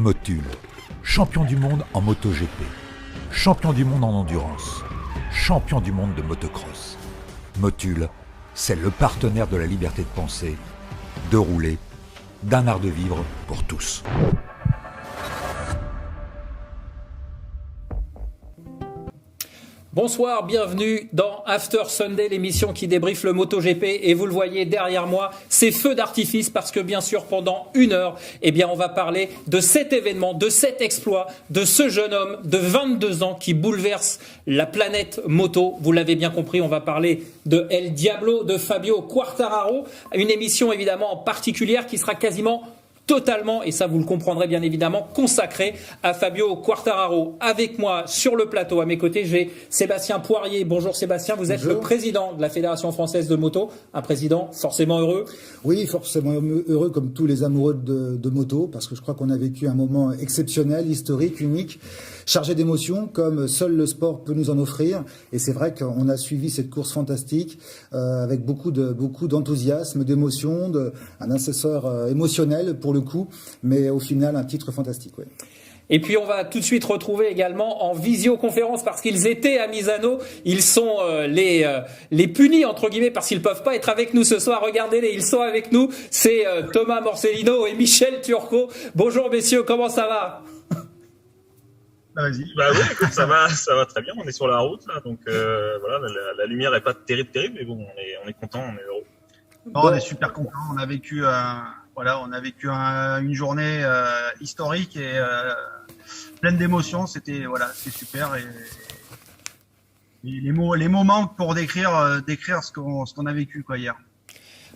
Motul, champion du monde en MotoGP, champion du monde en endurance, champion du monde de motocross. Motul, c'est le partenaire de la liberté de penser, de rouler, d'un art de vivre pour tous. Bonsoir, bienvenue dans After Sunday, l'émission qui débriefe le MotoGP. Et vous le voyez derrière moi, c'est feu d'artifice parce que bien sûr pendant 1 heure, on va parler de cet événement, de cet exploit, de ce jeune homme de 22 ans qui bouleverse la planète moto. Vous l'avez bien compris, on va parler de El Diablo, de Fabio Quartararo. Une émission évidemment particulière qui sera quasiment totalement, et ça vous le comprendrez bien évidemment, consacré à Fabio Quartararo. Avec moi sur le plateau, à mes côtés, j'ai Sébastien Poirier. Bonjour Sébastien, vous êtes le président de la Fédération Française de Moto, un président forcément heureux. Oui, forcément heureux comme tous les amoureux de moto, parce que je crois qu'on a vécu un moment exceptionnel, historique, unique, chargé d'émotions, comme seul le sport peut nous en offrir. Et c'est vrai qu'on a suivi cette course fantastique avec beaucoup d'enthousiasme, d'émotion, un assesseur émotionnel pour le coup, mais au final un titre fantastique. Ouais. Et puis on va tout de suite retrouver également en visioconférence parce qu'ils étaient à Misano, ils sont les punis entre guillemets parce qu'ils peuvent pas être avec nous ce soir. Regardez-les, ils sont avec nous. C'est Thomas Morcellino et Michel Turcot. Bonjour messieurs, comment ça va? Vas-y. Bah oui, écoute, ça va très bien. On est sur la route là, donc voilà, la lumière est pas terrible, mais bon, on est content, on est heureux. Bon, on est super content. On a vécu une journée historique et pleine d'émotions. C'était super et les mots manquent pour décrire ce qu'on a vécu hier.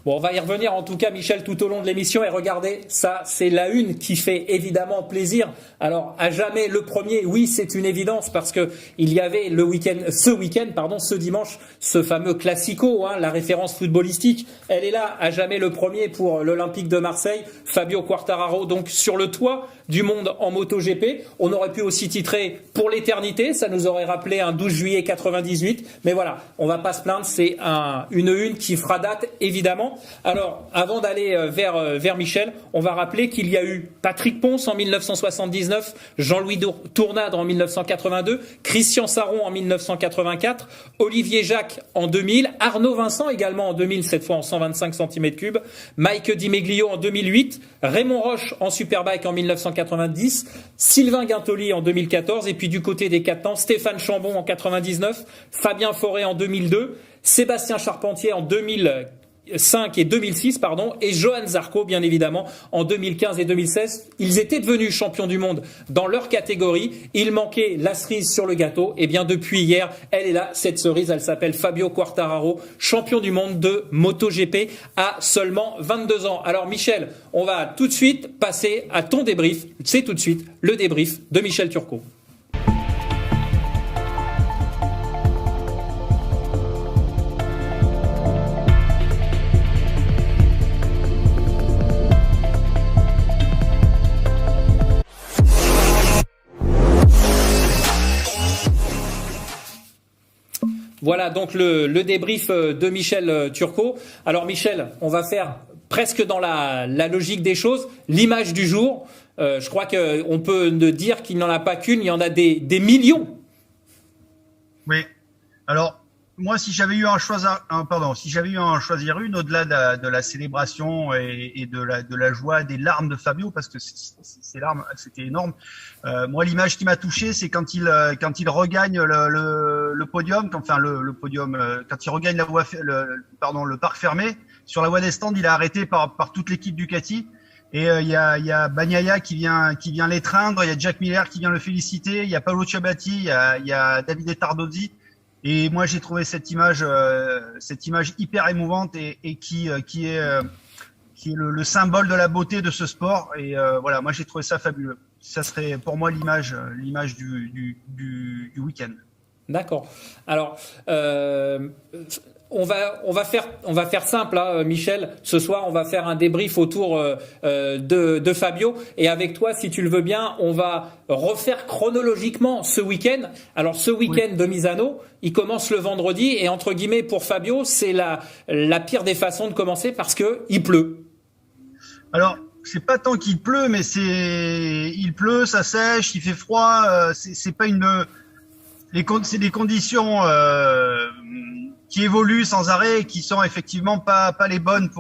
Bon, on va y revenir en tout cas, Michel, tout au long de l'émission. Et regardez, ça, c'est la une qui fait évidemment plaisir. Alors, à jamais le premier, oui, c'est une évidence parce que il y avait ce dimanche, ce fameux classico, la référence footballistique. Elle est là, à jamais le premier pour l'Olympique de Marseille. Fabio Quartararo, donc sur le toit du monde en MotoGP. On aurait pu aussi titrer pour l'éternité. Ça nous aurait rappelé un 12 juillet 98. Mais voilà, on va pas se plaindre. C'est une une qui fera date, évidemment. Alors, avant d'aller vers Michel, on va rappeler qu'il y a eu Patrick Ponce en 1979, Jean-Louis Tournade en 1982, Christian Sarron en 1984, Olivier Jacques en 2000, Arnaud Vincent également en 2000, cette fois en 125 cm3, Mike Di Meglio en 2008, Raymond Roche en Superbike en 1990, Sylvain Guintoli en 2014, et puis du côté des 4 temps, Stéphane Chambon en 99, Fabien Foret en 2002, Sébastien Charpentier en 2005 et 2006, et Johan Zarco, bien évidemment, en 2015 et 2016. Ils étaient devenus champions du monde dans leur catégorie. Il manquait la cerise sur le gâteau. Et bien, depuis hier, elle est là, cette cerise. Elle s'appelle Fabio Quartararo, champion du monde de MotoGP à seulement 22 ans. Alors, Michel, on va tout de suite passer à ton débrief. C'est tout de suite le débrief de Michel Turcot. Voilà donc le débrief de Michel Turcot. Alors Michel, on va faire presque dans la logique des choses, l'image du jour. Je crois qu'on peut dire qu'il n'en a pas qu'une, il y en a des millions. Oui. Alors moi, si j'avais eu à en choisir une au-delà de la célébration et de la joie, des larmes de Fabio, parce que ces larmes, c'était énorme. Moi, l'image qui m'a touché, c'est quand il regagne le podium, quand il regagne le parc fermé sur la voie des stands, il est arrêté par toute l'équipe Ducati. Et il y a Bagnaia qui vient l'étreindre, il y a Jack Miller qui vient le féliciter, il y a Paolo Ciabatti, il y a Davide Tardozzi. Et moi, j'ai trouvé cette image hyper émouvante et qui est le symbole de la beauté de ce sport. Et voilà, moi, j'ai trouvé ça fabuleux. Ça serait pour moi l'image du week-end. D'accord. Alors, on va faire simple, Michel. Ce soir, on va faire un débrief autour de Fabio. Et avec toi, si tu le veux bien, on va refaire chronologiquement ce week-end. Alors, ce week-end de Misano, il commence le vendredi. Et entre guillemets, pour Fabio, c'est la pire des façons de commencer parce que il pleut. Alors, c'est pas tant qu'il pleut, mais il pleut, ça sèche, il fait froid. C'est pas c'est des conditions qui évoluent sans arrêt et qui sont effectivement pas les bonnes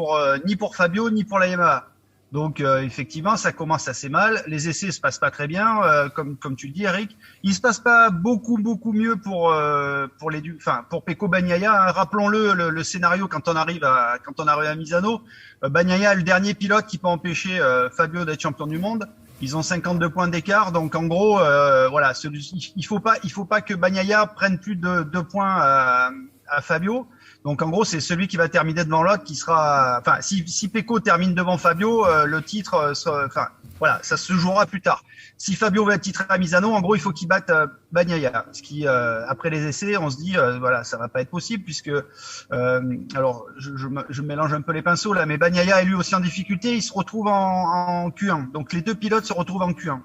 ni pour Fabio ni pour la Yamaha. Donc effectivement, ça commence assez mal. Les essais se passent pas très bien, comme tu le dis, Eric. Il se passe pas beaucoup mieux pour Pecco Bagnaia. Hein. Rappelons-le le scénario quand on arrive à Misano. Bagnaia est le dernier pilote qui peut empêcher Fabio d'être champion du monde. Ils ont 52 points d'écart, donc en gros, voilà, il faut pas que Bagnaia prenne plus de 2 points à Fabio. Donc en gros, c'est celui qui va terminer devant l'autre qui sera. Enfin, si Pecco termine devant Fabio, le titre, voilà, ça se jouera plus tard. Si Fabio va être titré à Misano, en gros, il faut qu'il batte Bagnaia. Ce qui, après les essais, on se dit, voilà, ça va pas être possible puisque, alors, je mélange un peu les pinceaux là, mais Bagnaia est lui aussi en difficulté. Il se retrouve en Q1. Donc les deux pilotes se retrouvent en Q1.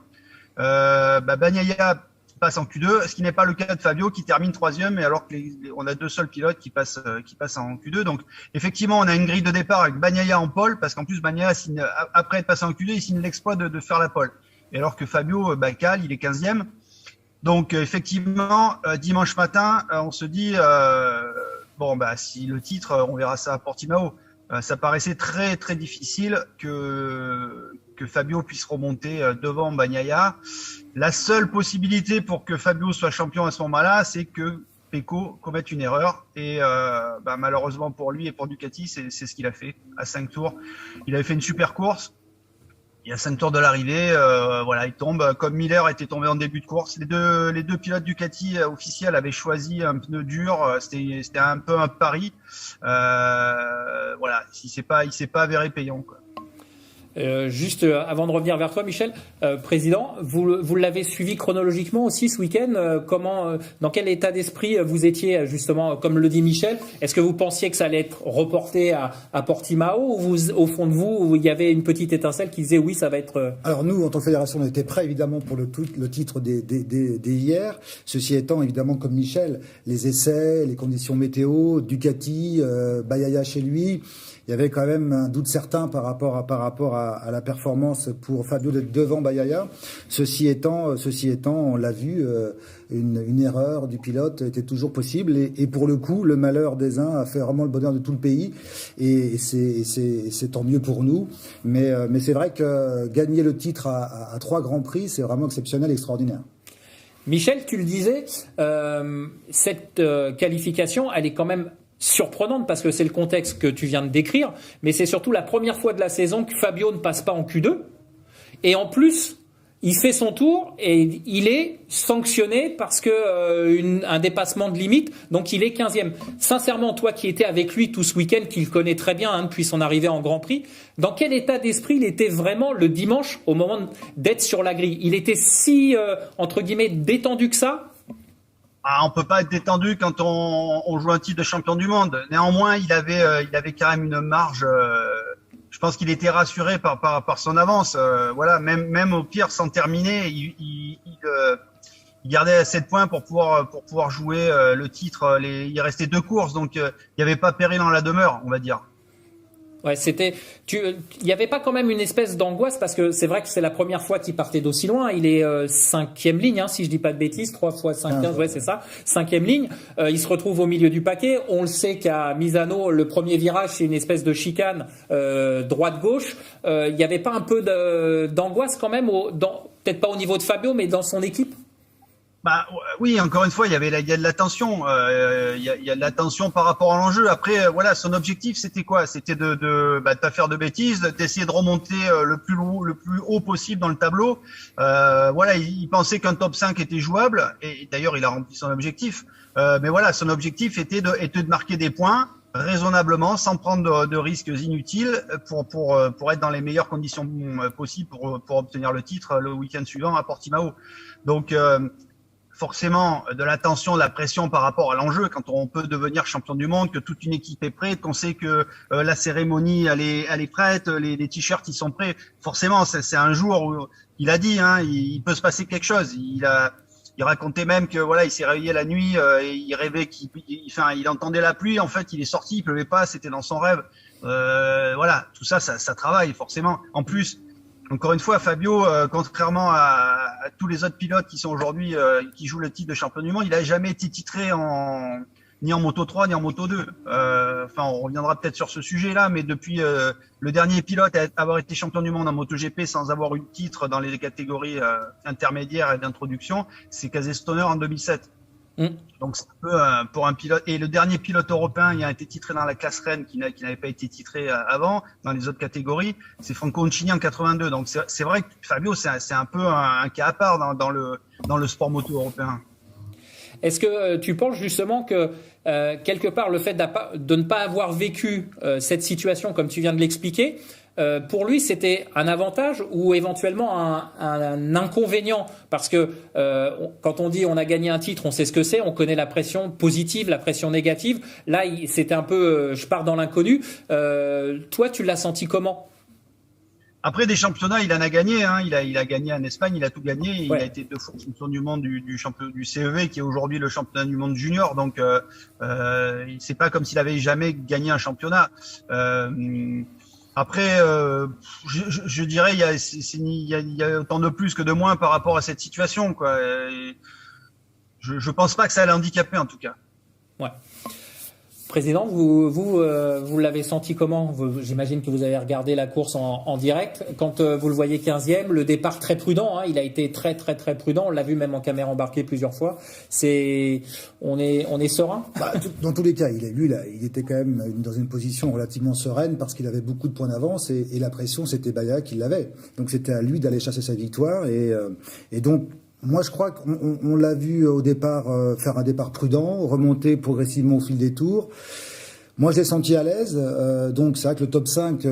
Bagnaia passe en Q2, ce qui n'est pas le cas de Fabio qui termine 3e, et alors que on a deux seuls pilotes qui passent en Q2. Donc effectivement, on a une grille de départ avec Bagnaia en pole, parce qu'en plus Bagnaia, après être passé en Q2, il signe l'exploit de faire la pole. Et alors que Fabio cale, il est 15e. Donc effectivement, dimanche matin, on se dit si le titre, on verra ça à Portimao. Ça paraissait très très difficile que Fabio puisse remonter devant Bagnaia. La seule possibilité pour que Fabio soit champion à ce moment-là, c'est que Pecco commette une erreur. Et malheureusement pour lui et pour Ducati, c'est ce qu'il a fait à 5 tours. Il avait fait une super course. Il y a 5 tours de l'arrivée, il tombe. Comme Miller était tombé en début de course, les deux pilotes Ducati officiels avaient choisi un pneu dur. C'était un peu un pari. Il s'est pas avéré payant, quoi. Juste avant de revenir vers toi, Michel, président, vous l'avez suivi chronologiquement aussi ce week-end. Dans quel état d'esprit vous étiez justement, comme le dit Michel? Est-ce que vous pensiez que ça allait être reporté à Portimao, ou au fond de vous, il y avait une petite étincelle qui disait oui, ça va être. Alors nous, en tant que fédération, on était prêts évidemment pour le titre des hier. Ceci étant, évidemment, comme Michel, les essais, les conditions météo, Ducati, Bagnaia chez lui. Il y avait quand même un doute certain par rapport à la performance pour Fabio d'être devant Bagnaia. Ceci étant, on l'a vu, une erreur du pilote était toujours possible, et pour le coup, le malheur des uns a fait vraiment le bonheur de tout le pays, et c'est tant mieux pour nous. Mais c'est vrai que gagner le titre à 3 grands prix, c'est vraiment exceptionnel, extraordinaire. Michel, tu le disais, cette qualification, elle est quand même surprenante parce que c'est le contexte que tu viens de décrire, mais c'est surtout la première fois de la saison que Fabio ne passe pas en Q2, et en plus il fait son tour et il est sanctionné parce que un dépassement de limite, donc il est 15e. Sincèrement, toi qui étais avec lui tout ce week-end, qu'il connaît très bien depuis son arrivée en Grand Prix, dans quel état d'esprit il était vraiment le dimanche au moment d'être sur la grille? Il était si entre guillemets détendu que ça? On peut pas être détendu quand on joue un titre de champion du monde. Néanmoins, il avait quand même une marge. Je pense qu'il était rassuré par son avance. Même au pire, sans terminer, il gardait assez de points pour pouvoir jouer le titre. Il restait 2 courses, donc il n'y avait pas péril en la demeure, on va dire. Ouais, il y avait pas quand même une espèce d'angoisse, parce que c'est vrai que c'est la première fois qu'il partait d'aussi loin. Il est 5e ligne, si je dis pas de bêtises, 3 fois 5, 15, ouais, c'est ça, 5e ligne. Il se retrouve au milieu du paquet. On le sait qu'à Misano, le premier virage, c'est une espèce de chicane droite-gauche. Il y avait pas un peu d'angoisse quand même, peut-être pas au niveau de Fabio, mais dans son équipe? Oui, encore une fois, il y a de la tension. Il y a de la tension par rapport à l'enjeu. Après, son objectif, c'était quoi? C'était de pas faire de bêtises, d'essayer de remonter le plus haut possible dans le tableau. Il pensait qu'un top 5 était jouable, et d'ailleurs, il a rempli son objectif. Mais son objectif était de marquer des points raisonnablement, sans prendre de risques inutiles, pour être dans les meilleures conditions possibles pour obtenir le titre le week-end suivant à Portimao. Donc forcément, de la tension, de la pression par rapport à l'enjeu, quand on peut devenir champion du monde, que toute une équipe est prête, qu'on sait que la cérémonie elle est prête, les t-shirts ils sont prêts. Forcément, c'est un jour où il a dit, il peut se passer quelque chose. Il racontait même que il s'est réveillé la nuit et il rêvait il entendait la pluie. En fait, il est sorti, il pleuvait pas, c'était dans son rêve. Tout ça travaille forcément. En plus, Encore une fois, Fabio, contrairement à tous les autres pilotes qui sont aujourd'hui qui jouent le titre de champion du monde, il n'a jamais été titré ni en Moto 3 ni en Moto 2. Enfin, on reviendra peut-être sur ce sujet-là, mais depuis le dernier pilote à avoir été champion du monde en MotoGP sans avoir eu de titre dans les catégories intermédiaires et d'introduction, c'est Casey Stoner en 2007. Donc c'est un peu pour un pilote, et le dernier pilote européen il a été titré dans la classe reine qui n'avait pas été titré avant dans les autres catégories, c'est Franco Oncini en 82. Donc c'est vrai que Fabio c'est un peu un cas à part dans le sport moto européen. Est-ce que tu penses justement que quelque part le fait de ne pas avoir vécu cette situation comme tu viens de l'expliquer, pour lui, c'était un avantage ou éventuellement un inconvénient? Parce que quand on dit on a gagné un titre, on sait ce que c'est, on connaît la pression positive, la pression négative. Là, c'était un peu je pars dans l'inconnu. Toi, tu l'as senti comment? Après des championnats, il en a gagné. Hein. Il a gagné en Espagne, il a tout gagné. Il a été 2 fois champion du monde du CEV, qui est aujourd'hui le championnat du monde junior. Donc, c'est pas comme s'il avait jamais gagné un championnat. Après, je dirais il y a autant de plus que de moins par rapport à cette situation, quoi. Et je pense pas que ça allait handicaper en tout cas. Ouais. Président, vous l'avez senti comment? J'imagine que vous avez regardé la course en direct. Quand vous le voyez 15e, le départ très prudent, hein, il a été très très très prudent. On l'a vu même en caméra embarquée plusieurs fois. On est serein. Dans tous les cas, il était quand même dans une position relativement sereine parce qu'il avait beaucoup de points d'avance et la pression, c'était Baia qui l'avait. Donc c'était à lui d'aller chercher sa victoire et donc. Moi, je crois qu'on l'a vu au départ faire un départ prudent, remonter progressivement au fil des tours. Moi, je l'ai senti à l'aise, donc c'est vrai que le top 5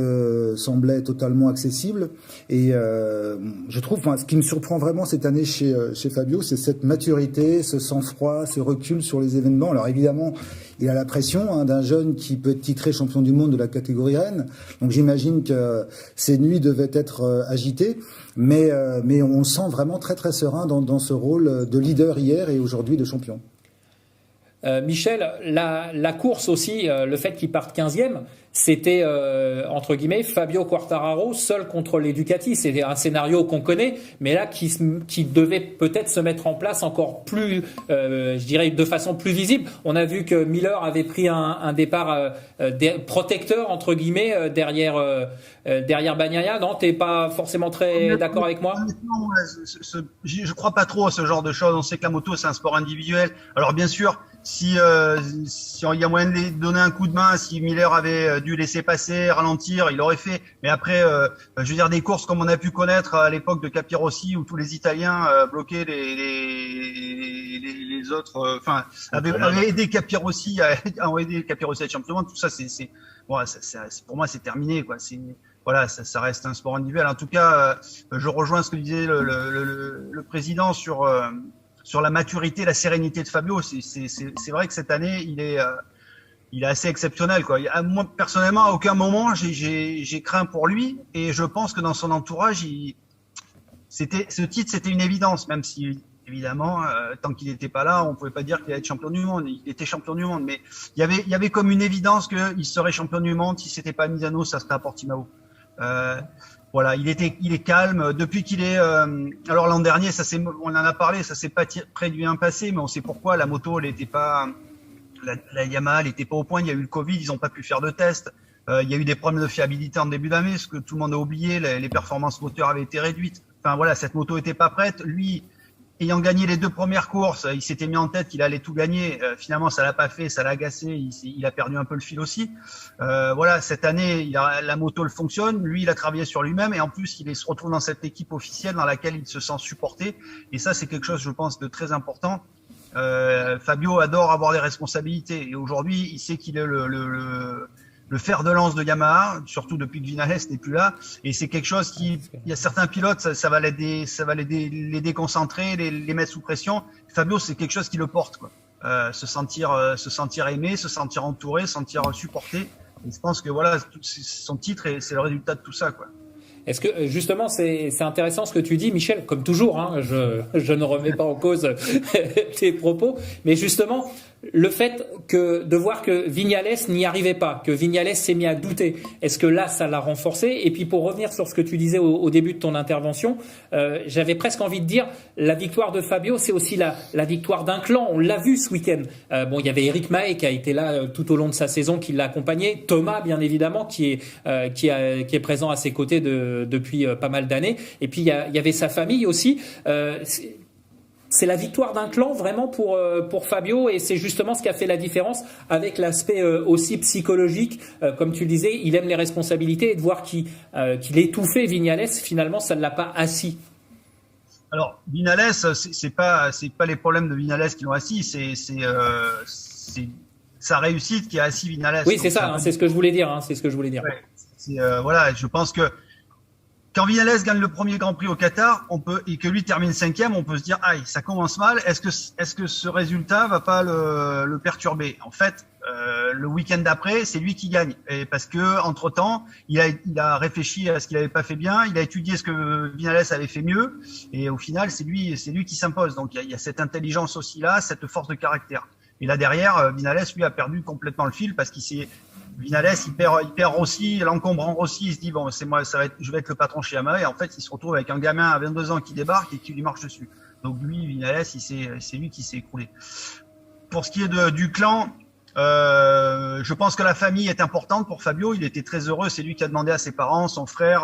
semblait totalement accessible. Et je trouve, ce qui me surprend vraiment cette année chez Fabio, c'est cette maturité, ce sang-froid, ce recul sur les événements. Alors évidemment, il a la pression d'un jeune qui peut être titré champion du monde de la catégorie reine. Donc j'imagine que ces nuits devaient être agitées. Mais on le sent vraiment très très serein dans ce rôle de leader hier et aujourd'hui de champion. Michel, la course aussi, le fait qu'il parte 15e, c'était entre guillemets Fabio Quartararo seul contre les Ducati. C'est un scénario qu'on connaît, mais là qui devait peut-être se mettre en place encore plus, je dirais de façon plus visible. On a vu que Miller avait pris un départ protecteur entre guillemets derrière Bagnaia. Non, t'es pas forcément très d'accord avec moi? Je crois pas trop à ce genre de choses. On sait que la moto c'est un sport individuel. Alors bien sûr, si il y a moyen de les donner un coup de main, si Miller avait dû laisser passer, ralentir, il aurait fait. Mais après, je veux dire, des courses comme on a pu connaître à l'époque de Capirossi, où tous les Italiens bloquaient les autres, avaient aidé Capirossi à être champion. Tout ça, pour moi, c'est terminé, quoi. Voilà, ça reste un sport individuel. En tout cas, je rejoins ce que disait le président sur la maturité, la sérénité de Fabio. C'est vrai que cette année, il est assez exceptionnel, quoi. Moi, personnellement, à aucun moment, j'ai craint pour lui, et je pense que dans son entourage, ce titre, c'était une évidence, même si, évidemment, tant qu'il n'était pas là, on pouvait pas dire qu'il allait être champion du monde. Il était champion du monde, mais il y avait comme une évidence qu'il serait champion du monde. Si c'était pas à Misano, ça serait à Portimao. Voilà, il est calme depuis qu'il est. Alors l'an dernier, on en a parlé, ça s'est pas très bien passé, mais on sait pourquoi. La moto, elle était pas. La Yamaha, elle était pas au point. Il y a eu le Covid, ils ont pas pu faire de tests. Il y a eu des problèmes de fiabilité en début d'année, ce que tout le monde a oublié. Les performances moteurs avaient été réduites. Enfin voilà, cette moto était pas prête. Lui, ayant gagné les 2 premières courses, il s'était mis en tête qu'il allait tout gagner. Finalement, ça l'a pas fait, ça l'a agacé. Il a perdu un peu le fil aussi. Voilà, cette année, la moto le fonctionne. Lui, il a travaillé sur lui-même, et en plus, il se retrouve dans cette équipe officielle dans laquelle il se sent supporté. Et ça, c'est quelque chose, je pense, de très important. Fabio adore avoir des responsabilités, et aujourd'hui, il sait qu'il est le fer de lance de Yamaha, surtout depuis que Vinales n'est plus là, et c'est quelque chose il y a certains pilotes, ça va les déconcentrer, les mettre sous pression. Fabio, c'est quelque chose qui le porte, quoi. Se sentir aimé, se sentir entouré, se sentir supporté. Et je pense que voilà, son titre, c'est le résultat de tout ça, quoi. Est-ce que justement c'est intéressant ce que tu dis, Michel, comme toujours, hein, je ne remets pas en cause tes propos, mais justement le fait de voir que Viñales n'y arrivait pas, que Viñales s'est mis à douter, est-ce que là, ça l'a renforcé? Et puis pour revenir sur ce que tu disais au début de ton intervention, j'avais presque envie de dire, la victoire de Fabio, c'est aussi la victoire d'un clan. On l'a vu ce week-end. Il y avait Eric Mahé qui a été là tout au long de sa saison, qui l'a accompagné. Thomas, bien évidemment, qui est présent à ses côtés depuis pas mal d'années. Et puis il y avait sa famille aussi. C'est la victoire d'un clan vraiment pour Fabio, et c'est justement ce qui a fait la différence avec l'aspect aussi psychologique. Comme tu le disais, il aime les responsabilités, et de voir qu'il étouffait Viñales, finalement, ça ne l'a pas assis. Alors, Viñales, c'est pas les problèmes de Viñales qui l'ont assis, c'est sa réussite qui a assis Viñales. Oui, c'est ça, c'est ce que je voulais dire. Ouais, voilà, je pense que quand Viñales gagne le premier Grand Prix au Qatar, et que lui termine 5e, on peut se dire, aïe, ça commence mal. Est-ce que ce résultat va pas le perturber? En fait, le week-end d'après, c'est lui qui gagne, et parce que entre temps, il a réfléchi à ce qu'il avait pas fait bien, il a étudié ce que Viñales avait fait mieux, et au final, c'est lui qui s'impose. Donc il y a cette intelligence aussi là, cette force de caractère. Et là derrière, Viñales lui a perdu complètement le fil, parce Viñales, il perd Rossi, l'encombrant Rossi, il se dit bon, c'est moi, je vais être le patron chez Yamaha, et en fait, il se retrouve avec un gamin à 22 ans qui débarque et qui lui marche dessus. Donc lui, Viñales, c'est lui qui s'est écroulé. Pour ce qui est du clan, je pense que la famille est importante pour Fabio. Il était très heureux. C'est lui qui a demandé à ses parents, son frère,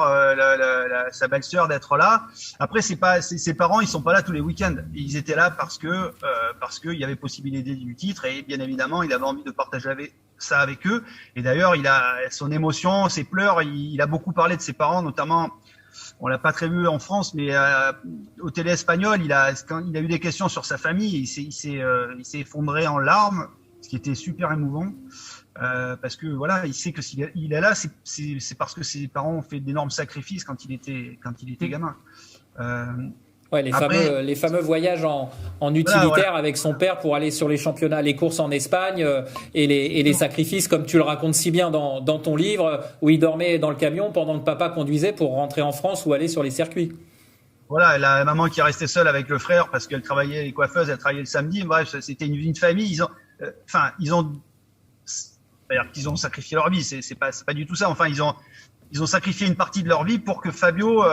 sa belle-sœur d'être là. Après, ses parents, ils sont pas là tous les week-ends. Ils étaient là parce qu'il y avait possibilité du titre, et bien évidemment, il avait envie de partager ça avec eux. Et d'ailleurs, il a son émotion, ses pleurs. Il a beaucoup parlé de ses parents, notamment. On l'a pas très vu en France, mais au télé espagnol, quand il a eu des questions sur sa famille, il s'est effondré en larmes, ce qui était super émouvant, parce que voilà, il sait que s'il est là, c'est parce que ses parents ont fait d'énormes sacrifices quand il était gamin. Ouais, les fameux voyages en utilitaire avec son père pour aller sur les championnats, les courses en Espagne, et les sacrifices, comme tu le racontes si bien dans ton livre, où il dormait dans le camion pendant que papa conduisait pour rentrer en France ou aller sur les circuits. Voilà, la maman qui est restée seule avec le frère parce qu'elle travaillait, les coiffeuses, elle travaillait le samedi. Bref, c'était une vie de famille. Ils ont sacrifié leur vie. C'est pas du tout ça. Enfin, ils ont sacrifié une partie de leur vie pour que Fabio,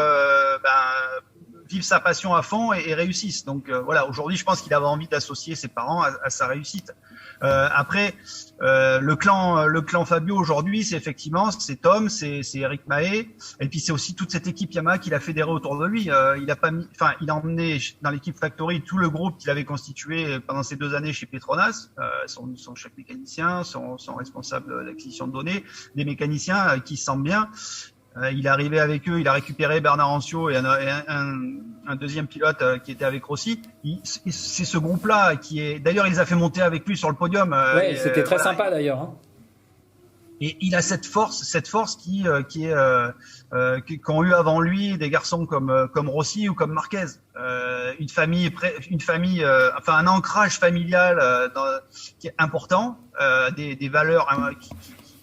vive sa passion à fond et réussisse. Donc voilà, aujourd'hui, je pense qu'il avait envie d'associer ses parents à sa réussite. Après, le clan Fabio aujourd'hui, c'est Tom, c'est Eric Mahé, et puis c'est aussi toute cette équipe Yamaha qu'il a fédérée autour de lui. Il a emmené dans l'équipe Factory tout le groupe qu'il avait constitué pendant ces 2 années chez Petronas, son chef mécanicien, son responsable d'acquisition de données, des mécaniciens qui se sentent bien. Il est arrivé avec eux, il a récupéré Bernard Ancio et un deuxième pilote qui était avec Rossi. C'est ce groupe-là qui est. D'ailleurs, il les a fait monter avec lui sur le podium. Ouais, c'était très sympa d'ailleurs. Hein. Et il a cette force qu'ont eu avant lui des garçons comme Rossi ou comme Marquez. Un ancrage familial qui est important, des valeurs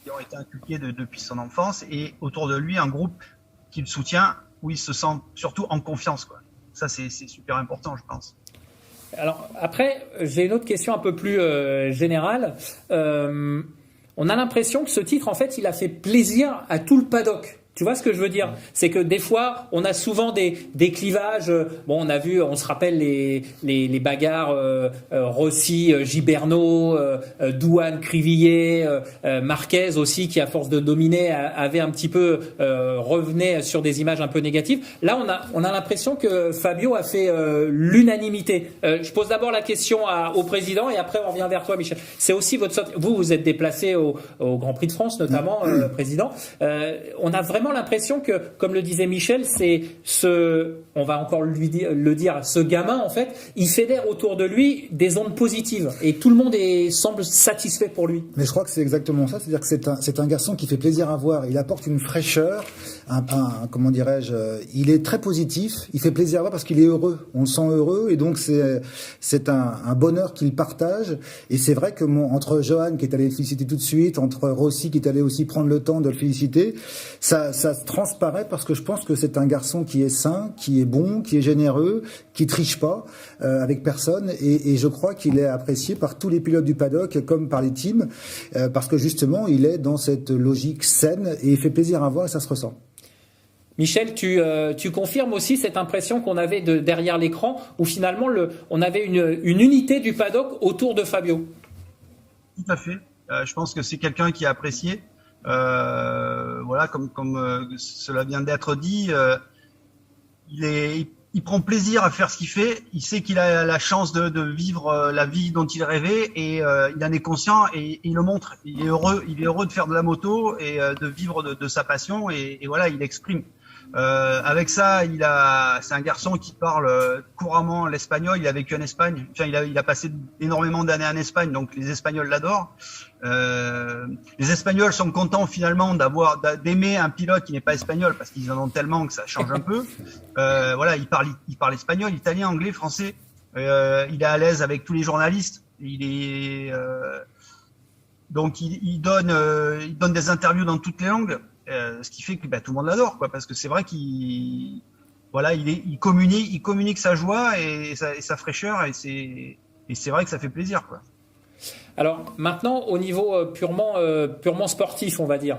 qui ont été inculqués depuis son enfance, et autour de lui un groupe qui le soutient, où il se sent surtout en confiance, quoi. Ça c'est super important, je pense. Alors après, j'ai une autre question un peu plus générale. On a l'impression que ce titre, en fait, il a fait plaisir à tout le paddock. Tu vois ce que je veux dire? C'est que des fois, on a souvent des clivages. Bon, on se rappelle les bagarres Rossi, Giberno, Douane, Crivillier, Marquez aussi, qui à force de dominer avait un petit peu revenait sur des images un peu négatives. Là, on a l'impression que Fabio a fait l'unanimité. Je pose d'abord la question au président, et après on revient vers toi, Michel. C'est aussi votre sortie. Vous êtes déplacé au Grand Prix de France, notamment, président. On a vraiment l'impression que, comme le disait Michel, on va encore le dire, ce gamin, en fait, il fédère autour de lui des ondes positives, et tout le monde semble satisfait pour lui. Mais je crois que c'est exactement ça, c'est-à-dire que c'est un garçon qui fait plaisir à voir. Il apporte une fraîcheur, comment dirais-je, il est très positif, il fait plaisir à voir parce qu'il est heureux. On le sent heureux, et donc c'est un bonheur qu'il partage. Et c'est vrai que entre Johan qui est allé le féliciter tout de suite, entre Rossi qui est allé aussi prendre le temps de le féliciter, ça ça se transparaît parce que je pense que c'est un garçon qui est sain, qui est bon, qui est généreux, qui triche pas avec personne, et je crois qu'il est apprécié par tous les pilotes du paddock comme par les teams, parce que justement il est dans cette logique saine et il fait plaisir à voir et ça se ressent. Michel, tu confirmes aussi cette impression qu'on avait derrière l'écran, où finalement on avait une unité du paddock autour de Fabio. Tout à fait. Je pense que c'est quelqu'un qui est apprécié. Voilà, comme cela vient d'être dit, il prend plaisir à faire ce qu'il fait. Il sait qu'il a la chance de vivre la vie dont il rêvait, et il en est conscient et il le montre. Il est heureux de faire de la moto et de vivre de sa passion, et voilà, il exprime. Avec ça, c'est un garçon qui parle couramment l'espagnol. Il a vécu en Espagne. Enfin, il a passé énormément d'années en Espagne, donc les Espagnols l'adorent. Les Espagnols sont contents finalement d'aimer un pilote qui n'est pas espagnol, parce qu'ils en ont tellement que ça change un peu. Voilà, il parle espagnol, italien, anglais, français. Il est à l'aise avec tous les journalistes. Donc il donne des interviews dans toutes les langues. Ce qui fait que tout le monde l'adore, quoi, parce que c'est vrai qu'il communique sa joie et sa fraîcheur, et c'est vrai que ça fait plaisir, quoi. Alors maintenant, au niveau purement sportif, on va dire,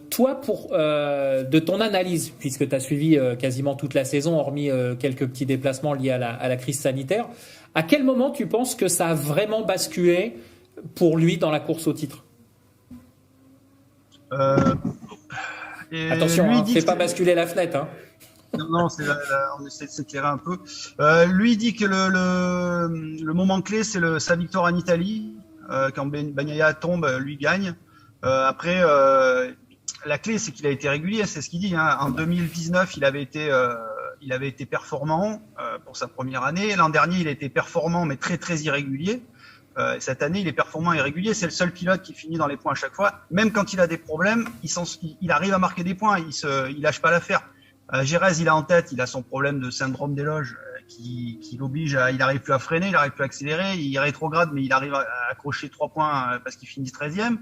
toi, de ton analyse, puisque tu as suivi quasiment toute la saison, hormis quelques petits déplacements liés à la crise sanitaire, à quel moment tu penses que ça a vraiment basculé pour lui dans la course au titre? Attention, fais pas basculer la fenêtre. Hein. Non, on essaie de s'éclairer un peu. Lui dit que le moment clé, c'est sa victoire en Italie. Quand Bagnaia tombe, lui gagne. Après, la clé, c'est qu'il a été régulier, c'est ce qu'il dit. Hein. En 2019, il avait été performant pour sa première année. L'an dernier, il a été performant, mais très très irrégulier. Cette année, il est performant et régulier. C'est le seul pilote qui finit dans les points à chaque fois. Même quand il a des problèmes, il arrive à marquer des points. Il lâche pas l'affaire. Jerez, il a en tête, il a son problème de syndrome d'éloge qui l'oblige il arrive plus à freiner, il arrive plus à accélérer, il rétrograde, mais il arrive à accrocher 3 points parce qu'il finit 13e.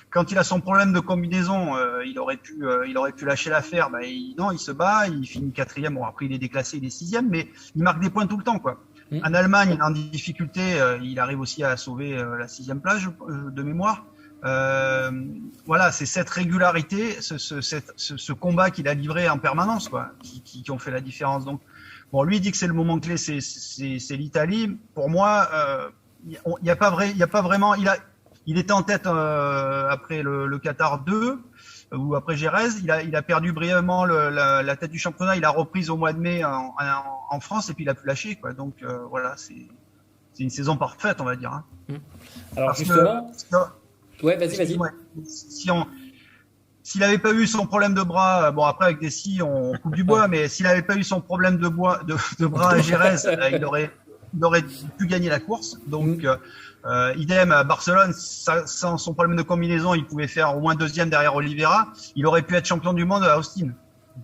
Quand il a son problème de combinaison, il aurait pu lâcher l'affaire. Non, il se bat, il finit 4e. Bon, après, il est déclassé, il est 6e, mais il marque des points tout le temps, quoi. En Allemagne, il est en difficulté, il arrive aussi à sauver la 6e place de mémoire. Voilà, c'est cette régularité, ce combat qu'il a livré en permanence, quoi, qui ont fait la différence. Donc, bon, lui il dit que c'est le moment clé, c'est l'Italie. Pour moi, il y a pas vraiment. Il était en tête après le Qatar 2 ou après Jerez. Il a perdu brièvement la tête du championnat. Il a reprise au mois de mai en France, et puis il a pu lâcher, quoi. Donc voilà, c'est une saison parfaite, on va dire. Hein. Alors parce justement. Ouais, vas-y. Ouais, s'il n'avait pas eu son problème de bras, bon après avec des scies on coupe du bois, mais s'il n'avait pas eu son problème de bras à Jerez, il aurait pu gagner la course. Donc idem à Barcelone, sans son problème de combinaison, il pouvait faire au moins 2e derrière Oliveira. Il aurait pu être champion du monde à Austin.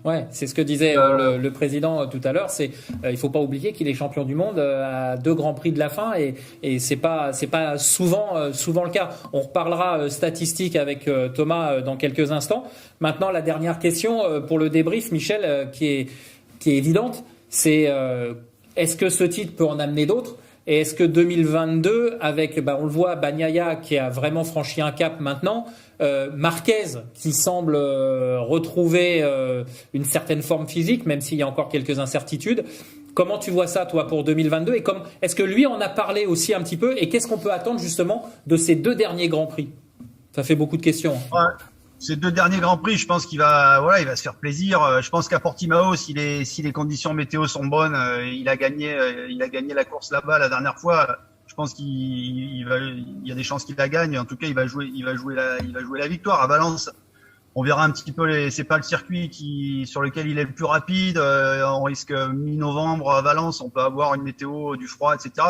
Ouais, c'est ce que disait le président tout à l'heure. Il faut pas oublier qu'il est champion du monde à 2 grands prix de la fin, et c'est pas souvent le cas. On reparlera statistiques avec Thomas dans quelques instants. Maintenant, la dernière question pour le débrief, Michel, qui est évidente, c'est est-ce que ce titre peut en amener d'autres? Et est-ce que 2022, avec, on le voit, Bagnaia qui a vraiment franchi un cap maintenant, Marquez qui semble retrouver une certaine forme physique, même s'il y a encore quelques incertitudes. Comment tu vois ça, toi, pour 2022? Et est-ce que lui en a parlé aussi un petit peu? Et qu'est-ce qu'on peut attendre justement de ces 2 derniers Grands Prix? Ça fait beaucoup de questions. Ouais. Ces 2 derniers Grands Prix, je pense qu'il va se faire plaisir. Je pense qu'à Portimao, si les conditions météo sont bonnes, il a gagné la course là-bas la dernière fois. Je pense il y a des chances qu'il la gagne. En tout cas, il va jouer la victoire. À Valence, on verra un petit peu c'est pas le circuit sur lequel il est le plus rapide. On risque mi-novembre à Valence, on peut avoir une météo du froid, etc.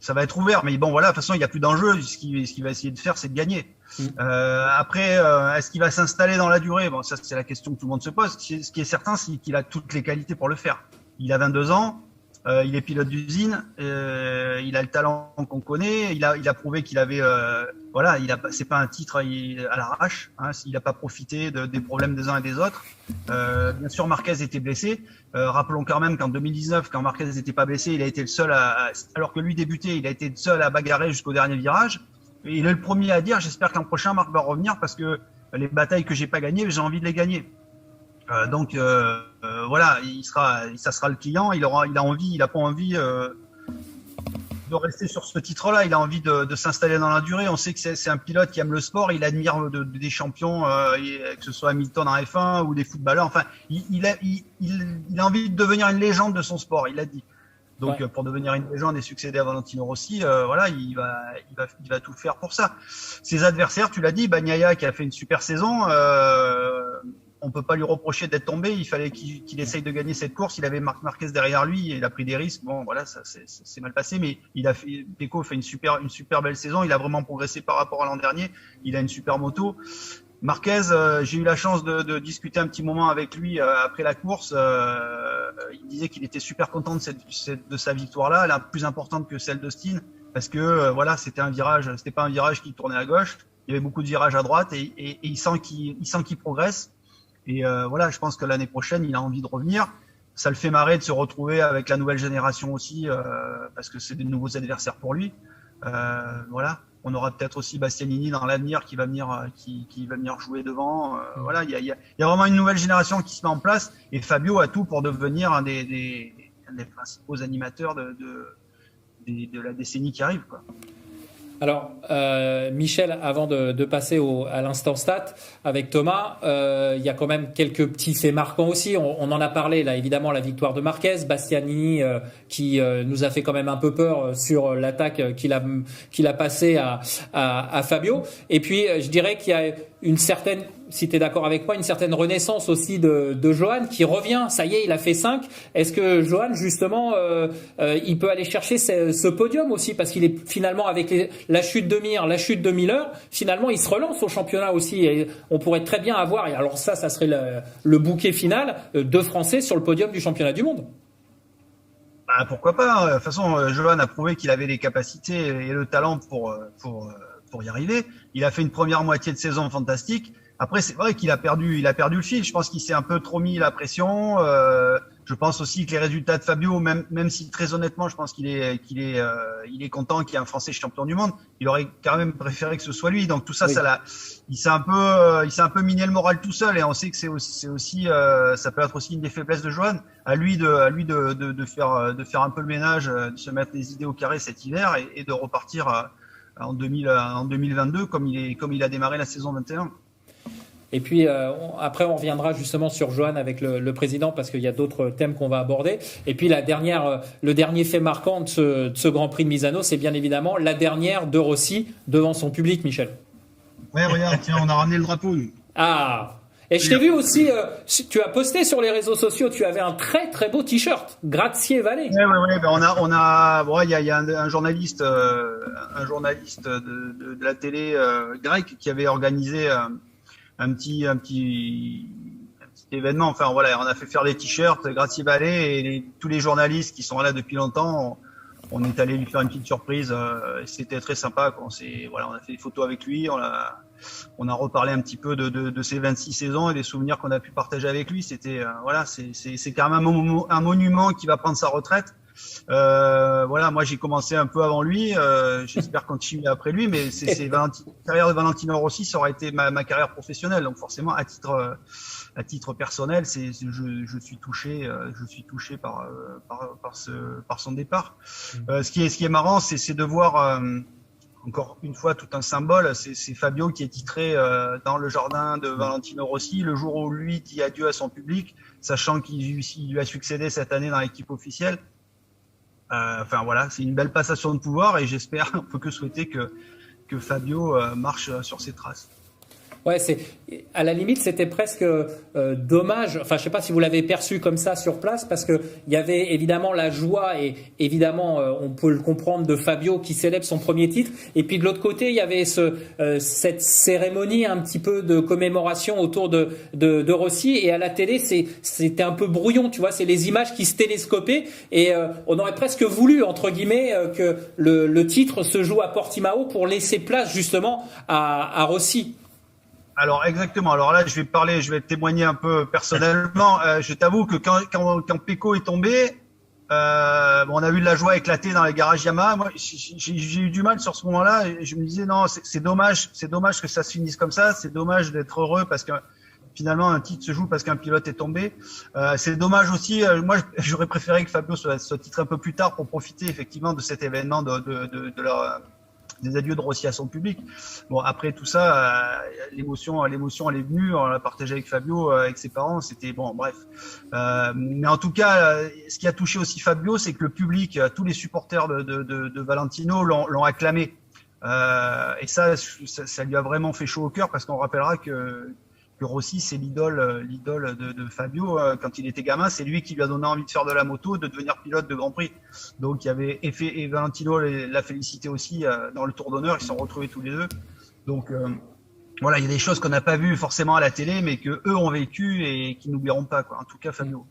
Ça va être ouvert, mais bon, voilà, de toute façon, il n'y a plus d'enjeu. Ce qu'il va essayer de faire, c'est de gagner. Après, est-ce qu'il va s'installer dans la durée? Bon, ça, c'est la question que tout le monde se pose. Ce qui est certain, c'est qu'il a toutes les qualités pour le faire. Il a 22 ans, Il est pilote d'usine, il a le talent qu'on connaît, il a prouvé qu'il avait, c'est pas un titre à l'arrache, hein, il n'a pas profité des problèmes des uns et des autres. Bien sûr, Marquez était blessé. Rappelons quand même qu'en 2019, quand Marquez n'était pas blessé, il a été le seul alors que lui débutait, il a été le seul à bagarrer jusqu'au dernier virage. Et il est le premier à dire, j'espère qu'un prochain Marc va revenir parce que les batailles que j'ai pas gagnées, j'ai envie de les gagner. Donc voilà, ça sera le client. Il a pas envie de rester sur ce titre-là. Il a envie de s'installer dans la durée. On sait que c'est un pilote qui aime le sport. Il admire des champions, que ce soit Hamilton en F1 ou des footballeurs. Enfin, il a envie de devenir une légende de son sport. Il l'a dit. Donc pour devenir une légende et succéder à Valentino Rossi, il va tout faire pour ça. Ses adversaires, tu l'as dit, Bagnaia qui a fait une super saison. On peut pas lui reprocher d'être tombé. Il fallait qu'il essaye de gagner cette course. Il avait Marc Marquez derrière lui et il a pris des risques. Bon, voilà, ça c'est mal passé, mais Pecco fait une super belle saison. Il a vraiment progressé par rapport à l'an dernier. Il a une super moto. Marquez, j'ai eu la chance de discuter un petit moment avec lui après la course. Il disait qu'il était super content de sa victoire-là, la plus importante que celle d'Austin, parce que c'était pas un virage qui tournait à gauche. Il y avait beaucoup de virages à droite et il sent qu'il progresse. Et je pense que l'année prochaine, il a envie de revenir. Ça le fait marrer de se retrouver avec la nouvelle génération aussi, parce que c'est de nouveaux adversaires pour lui. On aura peut-être aussi Bastianini dans l'avenir qui va venir jouer devant. Il y a vraiment une nouvelle génération qui se met en place. Et Fabio a tout pour devenir un des principaux animateurs de la décennie qui arrive, quoi. Alors, Michel, avant de passer à l'instant stat avec Thomas, il y a quand même quelques petits faits marquants aussi. On en a parlé là, évidemment, la victoire de Marquez, Bastianini qui nous a fait quand même un peu peur sur l'attaque qu'il a passée à Fabio. Et puis, je dirais qu'il y a une certaine, si tu es d'accord avec moi, une certaine renaissance aussi de Johan qui revient. Ça y est, il a fait 5. Est-ce que Johan, justement, il peut aller chercher ce podium aussi, parce qu'il est finalement avec la chute de Mir, la chute de Miller, finalement, il se relance au championnat aussi. Et on pourrait très bien avoir, et alors ça serait le bouquet final, 2 Français sur le podium du championnat du monde. Bah, pourquoi pas. De toute façon, Johan a prouvé qu'il avait les capacités et le talent pour y arriver. Il a fait une première moitié de saison fantastique. Après, c'est vrai qu'il a perdu le fil. Je pense qu'il s'est un peu trop mis la pression. Je pense aussi que les résultats de Fabio, même si très honnêtement, je pense qu'il est content qu'il y ait un Français champion du monde. Il aurait quand même préféré que ce soit lui. Donc tout ça, il s'est un peu miné le moral tout seul. Et on sait que c'est aussi, ça peut être aussi une des faiblesses de Johan. À lui de faire un peu le ménage, de se mettre les idées au carré cet hiver et de repartir en 2022 comme il a démarré la saison 21. Et puis après, on reviendra justement sur Johan avec le président, parce qu'il y a d'autres thèmes qu'on va aborder. Et puis le dernier fait marquant de ce Grand Prix de Misano, c'est bien évidemment la dernière de Rossi devant son public, Michel. Ouais, regarde, tiens, on a ramené le drapeau. Nous. Ah. Et je t'ai vu aussi, tu as posté sur les réseaux sociaux, tu avais un très très beau t-shirt, Grazie Vale. Ouais, il y a un journaliste de la télé grecque qui avait organisé un petit événement. Enfin voilà, on a fait faire des t-shirts Grazie Vale et tous les journalistes qui sont là depuis longtemps, on est allé lui faire une petite surprise. C'était très sympa. On a fait des photos avec lui. On a reparlé un petit peu de ses 26 saisons et des souvenirs qu'on a pu partager avec lui. C'était c'est quand même un monument qui va prendre sa retraite. Moi j'ai commencé un peu avant lui. J'espère continuer après lui, mais la carrière de Valentino Rossi, ça aurait été ma carrière professionnelle. Donc forcément, à titre personnel, je suis touché par son départ. Ce qui est marrant, c'est de voir encore une fois tout un symbole. C'est Fabio qui est titré dans le jardin de Valentino Rossi le jour où lui dit adieu à son public, sachant qu'il lui a succédé cette année dans l'équipe officielle. C'est une belle passation de pouvoir et j'espère, on peut que souhaiter que Fabio marche sur ses traces. Ouais, à la limite, c'était presque dommage. Enfin, je sais pas si vous l'avez perçu comme ça sur place, parce que il y avait évidemment la joie et évidemment, on peut le comprendre, de Fabio qui célèbre son premier titre. Et puis de l'autre côté, il y avait cette cérémonie un petit peu de commémoration autour de Rossi. Et à la télé, c'était un peu brouillon, tu vois. C'est les images qui se télescopaient et on aurait presque voulu, entre guillemets, que le titre se joue à Portimao pour laisser place justement à Rossi. Alors exactement. Alors là, je vais témoigner un peu personnellement. Je t'avoue que quand Pecco est tombé, on a vu de la joie éclater dans les garages Yamaha. Moi, j'ai eu du mal sur ce moment-là. Et je me disais non, c'est dommage que ça se finisse comme ça. C'est dommage d'être heureux parce que finalement un titre se joue parce qu'un pilote est tombé. C'est dommage aussi. Moi, j'aurais préféré que Fabio soit titré un peu plus tard pour profiter effectivement de cet événement des adieux de Rossi à son public. Bon, après tout ça, l'émotion, elle est venue. On l'a partagé avec Fabio, avec ses parents. C'était bon, bref. Mais en tout cas, ce qui a touché aussi Fabio, c'est que le public, tous les supporters de Valentino l'ont acclamé. Et ça lui a vraiment fait chaud au cœur parce qu'on rappellera que Rossi, c'est l'idole de Fabio quand il était gamin. C'est lui qui lui a donné envie de faire de la moto, de devenir pilote de Grand Prix. Donc il y avait et Valentino l'a félicité aussi dans le Tour d'honneur. Ils se sont retrouvés tous les deux. Donc voilà, il y a des choses qu'on n'a pas vues forcément à la télé, mais que eux ont vécu et qu'ils n'oublieront pas, quoi. En tout cas, Fabio.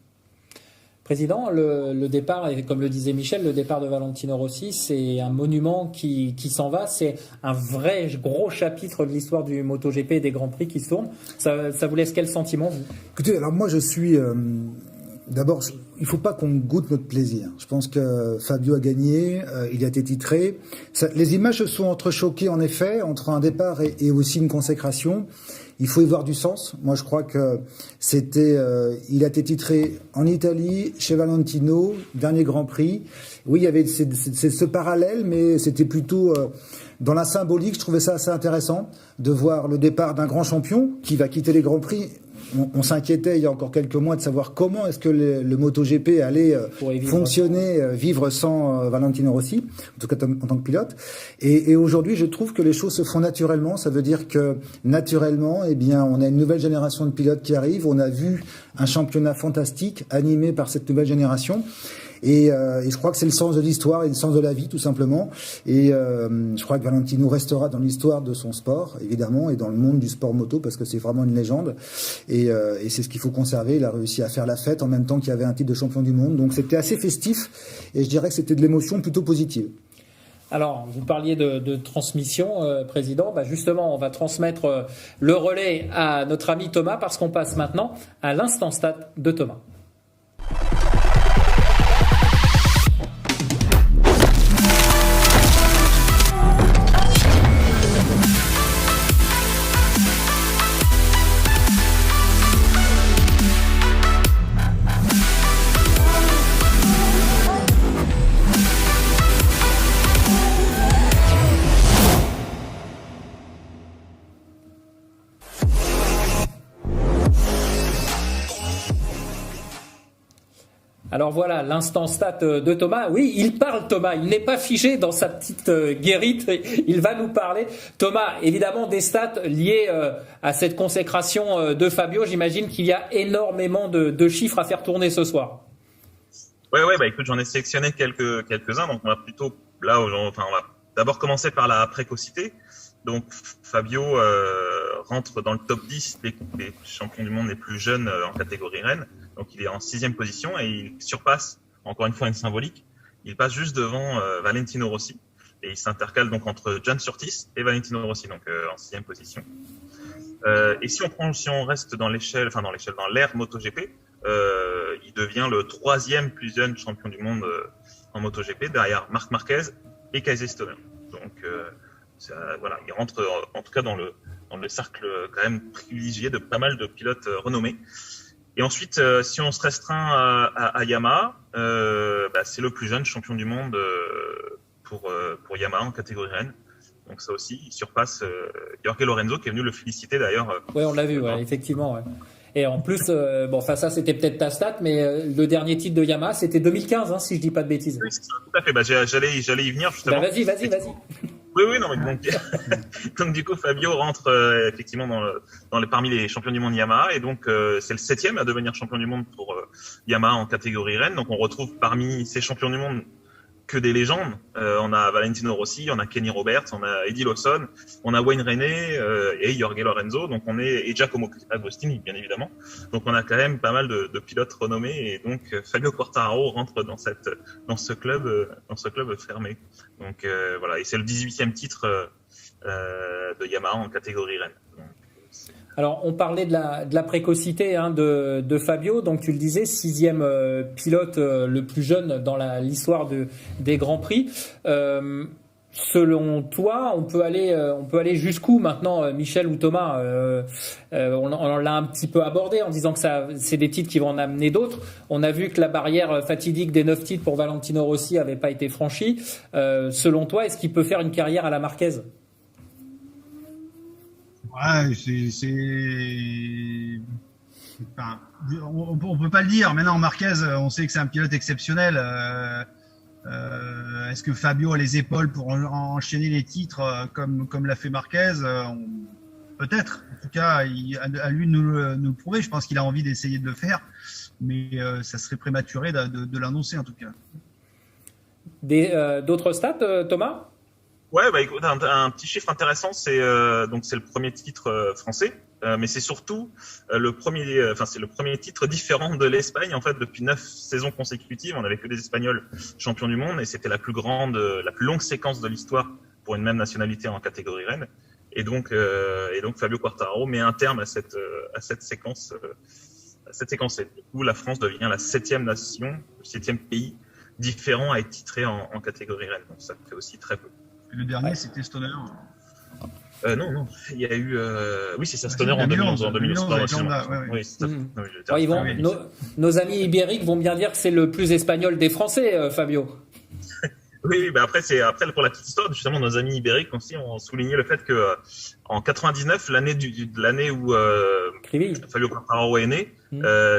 Président, le départ, et comme le disait Michel, le départ de Valentino Rossi, c'est un monument qui s'en va. C'est un vrai gros chapitre de l'histoire du MotoGP et des Grands Prix qui se tournent. Ça vous laisse quel sentiment, vous ? Écoutez, alors moi je suis... D'abord, il ne faut pas qu'on goûte notre plaisir. Je pense que Fabio a gagné, il a été titré. Les images se sont entrechoquées en effet, entre un départ et aussi une consécration. Il faut y voir du sens. Moi, je crois que il a été titré en Italie, chez Valentino, dernier Grand Prix. Oui, il y avait ce parallèle, mais c'était plutôt dans la symbolique. Je trouvais ça assez intéressant de voir le départ d'un grand champion qui va quitter les Grands Prix. On s'inquiétait il y a encore quelques mois de savoir comment est-ce que le MotoGP allait fonctionner, vivre sans Valentino Rossi, en tout cas en tant que pilote. Et aujourd'hui, je trouve que les choses se font naturellement. Ça veut dire que naturellement, eh bien, on a une nouvelle génération de pilotes qui arrive. On a vu un championnat fantastique animé par cette nouvelle génération. Et je crois que c'est le sens de l'histoire et le sens de la vie, tout simplement. Et je crois que Valentino restera dans l'histoire de son sport, évidemment, et dans le monde du sport moto, parce que c'est vraiment une légende. Et c'est ce qu'il faut conserver. Il a réussi à faire la fête en même temps qu'il y avait un titre de champion du monde. Donc c'était assez festif. Et je dirais que c'était de l'émotion plutôt positive. Alors, vous parliez de transmission, Président. Justement, on va transmettre le relais à notre ami Thomas, parce qu'on passe maintenant à l'instant stat de Thomas. Alors voilà, l'instant stat de Thomas. Oui, il parle Thomas, il n'est pas figé dans sa petite guérite, il va nous parler. Thomas, évidemment des stats liées à cette consécration de Fabio. J'imagine qu'il y a énormément de chiffres à faire tourner ce soir. Ouais, écoute, j'en ai sélectionné quelques-uns, donc on va plutôt, là, on va d'abord commencer par la précocité. Donc Fabio rentre dans le top 10 des champions du monde les plus jeunes en catégorie reine. Donc il est en 6e position et il surpasse, encore une fois une symbolique, il passe juste devant Valentino Rossi. Et il s'intercale donc entre John Surtees et Valentino Rossi, donc en 6e position. Et si on reste dans l'ère MotoGP, il devient le 3e plus jeune champion du monde en MotoGP, derrière Marc Marquez et Casey Stoner. Donc il rentre en tout cas dans le cercle quand même privilégié de pas mal de pilotes renommés. Et ensuite, si on se restreint à Yamaha, c'est le plus jeune champion du monde pour Yamaha en catégorie reine. Donc ça aussi, il surpasse Jorge Lorenzo qui est venu le féliciter d'ailleurs. Oui, on l'a vu, effectivement. Ouais. Et en plus, ça c'était peut-être ta stat, mais le dernier titre de Yamaha, c'était 2015, si je dis pas de bêtises. Oui, c'est ça, tout à fait. J'allais y venir justement. Vas-y. Oui, non, mais donc du coup, Fabio rentre effectivement parmi les champions du monde Yamaha, et donc c'est le 7e à devenir champion du monde pour Yamaha en catégorie Rennes. Donc on retrouve parmi ces champions du monde que des légendes. On a Valentino Rossi, on a Kenny Roberts, on a Eddie Lawson, on a Wayne Rainey et Jorge Lorenzo. Donc et Giacomo Agostini, bien évidemment. Donc on a quand même pas mal de pilotes renommés, et donc Fabio Quartararo rentre dans ce club fermé. Donc voilà, et c'est le 18e titre de Yamaha en catégorie Rennes. Donc, alors, on parlait de la précocité de Fabio. Donc, tu le disais, 6e pilote le plus jeune dans l'histoire des Grands Prix. Selon toi, on peut aller jusqu'où maintenant, Michel ou Thomas? On l'a un petit peu abordé en disant que c'est des titres qui vont en amener d'autres. On a vu que la barrière fatidique des 9 titres pour Valentino Rossi avait pas été franchie. Selon toi, est-ce qu'il peut faire une carrière à la Marquez? Ouais, enfin, on peut pas le dire. Maintenant, Marquez, on sait que c'est un pilote exceptionnel. Est-ce que Fabio a les épaules pour enchaîner les titres comme l'a fait Marquez? Peut-être. En tout cas, à lui de nous le prouver. Je pense qu'il a envie d'essayer de le faire, mais ça serait prématuré de l'annoncer en tout cas. D'autres stats, Thomas? Ouais, bah écoute, un petit chiffre intéressant, c'est le premier titre français, mais c'est surtout c'est le premier titre différent de l'Espagne. En fait, depuis 9 saisons consécutives, on n'avait que des Espagnols champions du monde, et c'était la plus longue séquence de l'histoire pour une même nationalité en catégorie Rennes. Et donc Fabio Quartararo met un terme à cette séquence. Du coup, la France devient la 7e nation, le 7e pays différent à être titré en catégorie Rennes. Donc ça fait aussi très peu. Le dernier, c'était Stoner. Non, il y a eu. Oui, c'est ça, Stoner en 2011. Oui, c'est ça. Nos amis ibériques vont bien dire que c'est le plus espagnol des Français, Fabio. Oui, bah après pour la petite histoire, justement, nos amis ibériques aussi ont souligné le fait que en 99, l'année où Fabio Quartararo est né,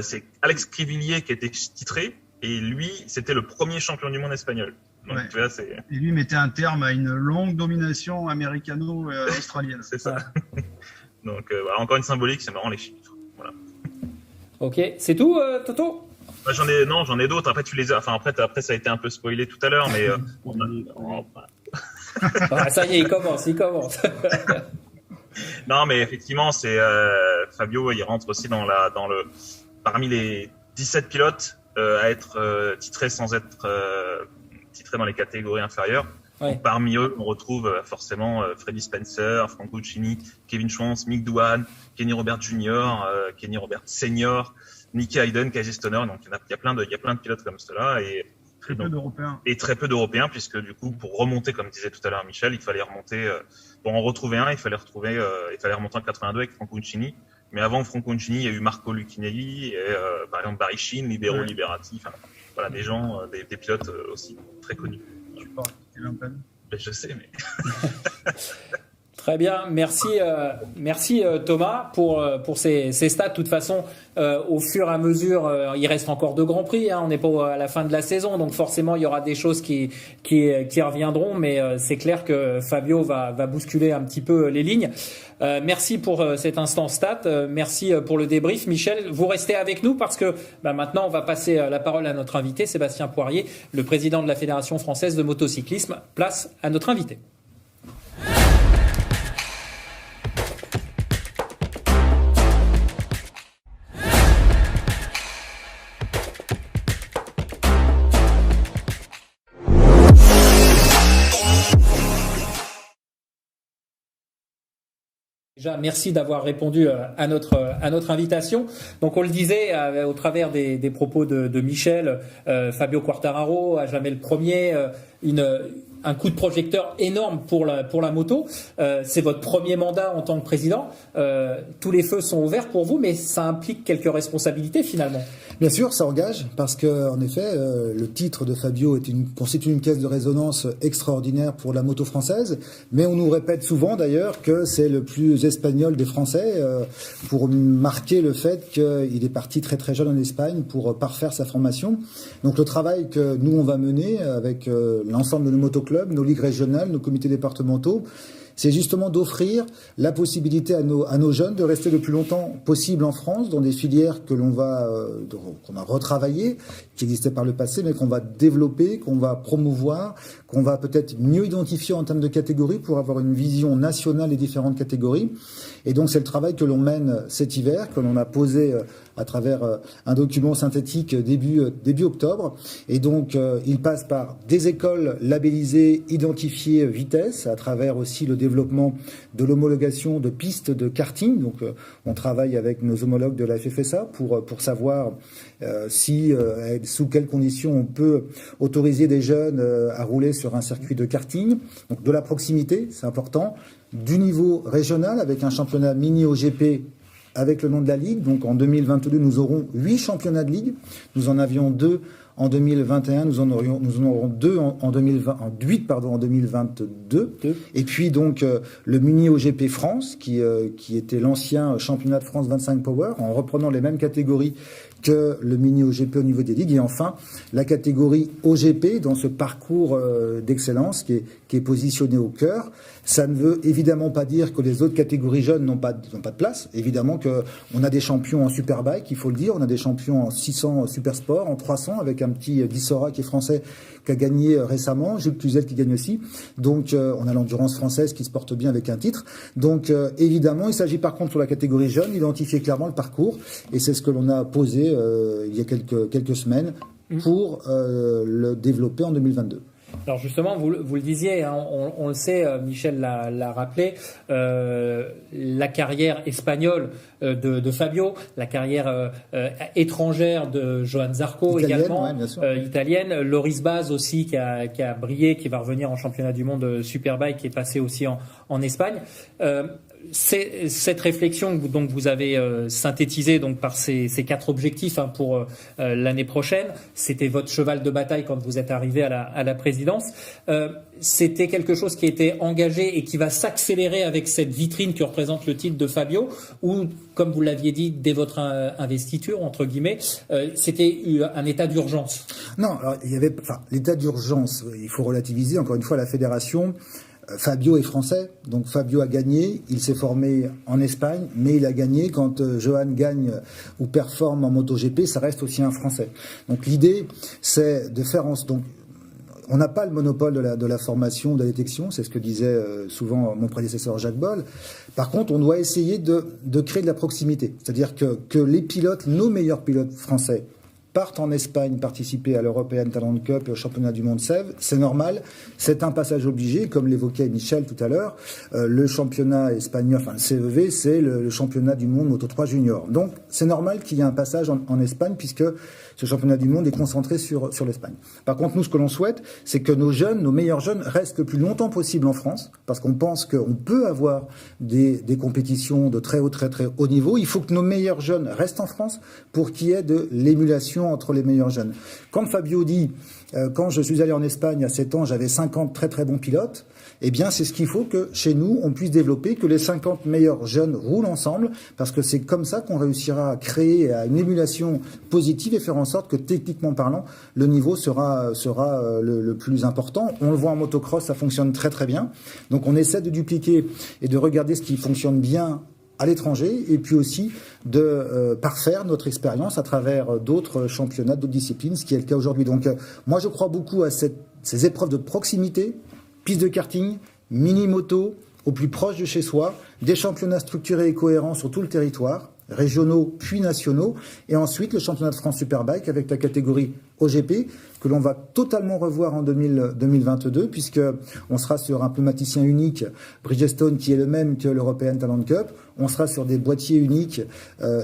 c'est Alex Crivillier qui était titré, et lui, c'était le premier champion du monde espagnol. Donc, ouais. tu vois, et lui mettait un terme à une longue domination américano-australienne. C'est ça. Donc, voilà, encore une symbolique, c'est marrant les chiffres. Voilà. Ok, c'est tout, Toto? Bah, j'en ai d'autres. Après, après, ça a été un peu spoilé tout à l'heure, mais ça y est, il commence. Non, mais effectivement, c'est Fabio, il rentre aussi parmi les 17 pilotes à être titrés sans être titrés dans les catégories inférieures. Ouais. Donc, parmi eux, on retrouve forcément Freddie Spencer, Franco Uccini, Kevin Schwantz, Mick Doohan, Kenny Roberts Jr., Kenny Roberts Senior, Nicky Hayden, Casey Stoner. Donc il y a plein de pilotes comme cela, et très peu d'Européens, puisque du coup, pour remonter, comme disait tout à l'heure Michel, il fallait remonter pour en retrouver un. Il fallait remonter en 82 avec Franco Uccini. Mais avant Franco Uccini, il y a eu Marco Lucchinelli, et par exemple Barry Sheene, Libero Liberati. Enfin, voilà, des gens, des pilotes aussi très connus. Je sais, mais. Très bien, merci Thomas pour ces stats. De toute façon, au fur et à mesure, il reste encore 2 Grands Prix. On n'est pas à la fin de la saison, donc forcément il y aura des choses qui reviendront. Mais c'est clair que Fabio va bousculer un petit peu les lignes. Merci pour cet instant stat. Merci pour le débrief, Michel. Vous restez avec nous parce que maintenant on va passer la parole à notre invité, Sébastien Poirier, le président de la Fédération française de motocyclisme. Place à notre invité. Déjà, merci d'avoir répondu à notre invitation. Donc, on le disait au travers des propos de Michel, Fabio Quartararo a jamais le premier, un coup de projecteur énorme pour la moto. C'est votre premier mandat en tant que président. Tous les feux sont ouverts pour vous, mais ça implique quelques responsabilités finalement. Bien sûr, ça engage parce que, en effet, le titre de Fabio constitue une caisse de résonance extraordinaire pour la moto française. Mais on nous répète souvent d'ailleurs que c'est le plus espagnol des Français pour marquer le fait qu'il est parti très très jeune en Espagne pour parfaire sa formation. Donc le travail que nous on va mener avec l'ensemble de nos motoclubs, nos ligues régionales, nos comités départementaux, c'est justement d'offrir la possibilité à nos jeunes de rester le plus longtemps possible en France dans des filières que qu'on a retravaillées, qui existaient par le passé, mais qu'on va développer, qu'on va promouvoir, qu'on va peut-être mieux identifier en termes de catégories pour avoir une vision nationale des différentes catégories. Et donc c'est le travail que l'on mène cet hiver, que l'on a posé à travers un document synthétique début octobre. Et donc il passe par des écoles labellisées, identifiées vitesse, à travers aussi le développement de l'homologation de pistes de karting. Donc on travaille avec nos homologues de la FFSA pour savoir sous quelles conditions on peut autoriser des jeunes à rouler sur un circuit de karting. Donc de la proximité, c'est important. Du niveau régional avec un championnat mini OGP avec le nom de la Ligue. Donc en 2022, nous aurons 8 championnats de Ligue. Nous en avions 2 en 2021, nous en aurons 2 en 2022. Et puis donc le mini OGP France qui était l'ancien championnat de France 25 Power en reprenant les mêmes catégories que le mini OGP au niveau des ligues. Et enfin, la catégorie OGP dans ce parcours d'excellence qui est positionné au cœur. Ça ne veut évidemment pas dire que les autres catégories jeunes n'ont pas de place. Évidemment qu'on a des champions en superbike, il faut le dire. On a des champions en 600 super sport, en 300 avec un petit Dissora qui est français qui a gagné récemment, Jules Cluzel qui gagne aussi. Donc on a l'endurance française qui se porte bien avec un titre. Donc évidemment, il s'agit par contre sur la catégorie jeune d'identifier clairement le parcours. Et c'est ce que l'on a posé il y a quelques semaines pour le développer en 2022. Alors justement, vous le disiez, hein, on le sait, Michel l'a rappelé, la carrière espagnole de Fabio, la carrière étrangère de Johan Zarco également, ouais, italienne, Loris Baz aussi qui a brillé, qui va revenir en championnat du monde Superbike, qui est passé aussi en Espagne. C'est cette réflexion que vous avez synthétisée donc par ces 4 objectifs pour l'année prochaine. C'était votre cheval de bataille quand vous êtes arrivé à la présidence. C'était quelque chose qui était engagé et qui va s'accélérer avec cette vitrine que représente le titre de Fabio, ou comme vous l'aviez dit dès votre investiture entre guillemets, c'était un état d'urgence. Non, alors l'état d'urgence, il faut relativiser. Encore une fois, la fédération. Fabio est français, donc Fabio a gagné, il s'est formé en Espagne, mais il a gagné. Quand Johan gagne ou performe en MotoGP, ça reste aussi un français. Donc l'idée, c'est de faire donc on n'a pas le monopole de la formation, de la détection, c'est ce que disait souvent mon prédécesseur Jacques Boll. Par contre, on doit essayer de créer de la proximité, c'est-à-dire que les pilotes, nos meilleurs pilotes français, partent en Espagne participer à l'European Talent Cup et au championnat du monde SEV, c'est normal, c'est un passage obligé, comme l'évoquait Michel tout à l'heure. Le championnat espagnol, le CEV, c'est le championnat du monde Moto3 Junior. Donc c'est normal qu'il y ait un passage en Espagne, puisque ce championnat du monde est concentré sur l'Espagne. Par contre, nous, ce que l'on souhaite, c'est que nos meilleurs jeunes restent le plus longtemps possible en France, parce qu'on pense qu'on peut avoir des compétitions de très haut niveau. Il faut que nos meilleurs jeunes restent en France pour qu'il y ait de l'émulation entre les meilleurs jeunes. Quand Fabio dit quand je suis allé en Espagne à 7 ans, j'avais 50 très bons pilotes, eh bien c'est ce qu'il faut que chez nous on puisse développer, que les 50 meilleurs jeunes roulent ensemble, parce que c'est comme ça qu'on réussira à créer une émulation positive et faire en sorte que techniquement parlant, le niveau sera le plus important. On le voit en motocross, ça fonctionne très bien. Donc on essaie de dupliquer et de regarder ce qui fonctionne bien à l'étranger, et puis aussi de parfaire notre expérience à travers d'autres championnats, d'autres disciplines, ce qui est le cas aujourd'hui. Donc moi je crois beaucoup à ces épreuves de proximité, pistes de karting, mini-moto, au plus proche de chez soi, des championnats structurés et cohérents sur tout le territoire, régionaux puis nationaux, et ensuite le championnat de France Superbike avec la catégorie OGP, que l'on va totalement revoir en 2022, puisque on sera sur un pneumaticien unique Bridgestone qui est le même que l'European Talent Cup. On sera sur des boîtiers uniques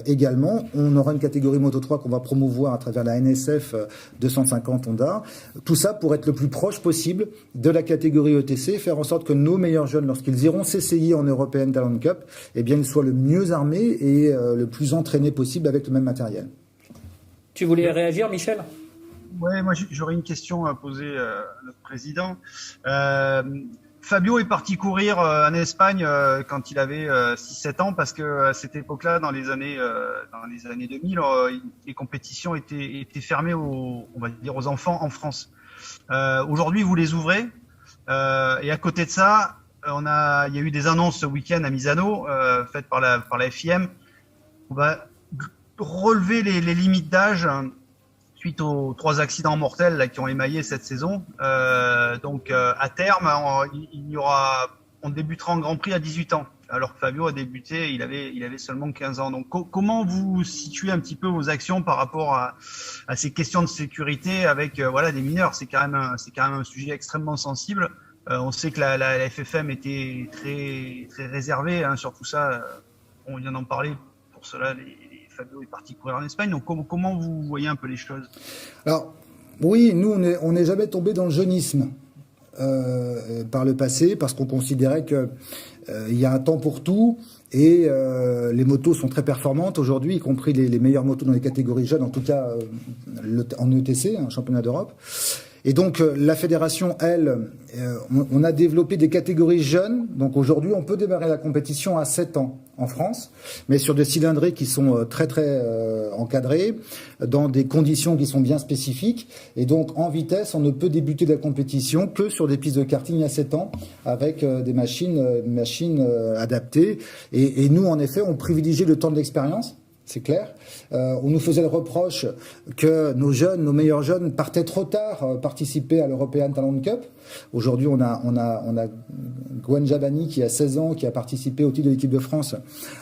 également. On aura une catégorie Moto3 qu'on va promouvoir à travers la NSF 250 Honda. Tout ça pour être le plus proche possible de la catégorie ETC, faire en sorte que nos meilleurs jeunes, lorsqu'ils iront s'essayer en European Talent Cup, eh bien, ils soient le mieux armés et le plus entraînés possible avec le même matériel. Tu voulais réagir, Michel ? Ouais, moi j'aurais une question à poser à notre président. Fabio est parti courir en Espagne quand il avait 6-7 ans, parce que à cette époque-là, dans les années 2000, les compétitions étaient fermées on va dire aux enfants en France. Aujourd'hui, vous les ouvrez. Et à côté de ça, il y a eu des annonces ce week-end à Misano, faites par la FIM. On va relever les limites d'âge suite aux 3 accidents mortels là, qui ont émaillé cette saison. Donc, à terme, on débutera en Grand Prix à 18 ans. Alors que Fabio a débuté, il avait seulement 15 ans. Donc, comment vous situez un petit peu vos actions par rapport à ces questions de sécurité avec des mineurs? C'est quand même un sujet extrêmement sensible. On sait que la FFM était très très réservée sur tout ça. On vient d'en parler. Pour cela, Fabio est parti courir en Espagne. Donc, comment vous voyez un peu les choses? Alors, oui, nous, on n'est jamais tombé dans le jeunisme par le passé, parce qu'on considérait que il y a un temps pour tout, et les motos sont très performantes aujourd'hui, y compris les meilleures motos dans les catégories jeunes, en tout cas en ETC, championnat d'Europe. Et donc la fédération, elle, on a développé des catégories jeunes. Donc aujourd'hui, on peut démarrer la compétition à 7 ans en France, mais sur des cylindrées qui sont très très encadrées, dans des conditions qui sont bien spécifiques. Et donc en vitesse, on ne peut débuter la compétition que sur des pistes de karting à 7 ans, avec des machines adaptées. Et nous, en effet, on privilégie le temps de l'expérience. C'est clair. On nous faisait le reproche que nos meilleurs jeunes partaient trop tard participer à l'European Talent Cup. Aujourd'hui, on a Gwen Jabani qui a 16 ans, qui a participé au titre de l'équipe de France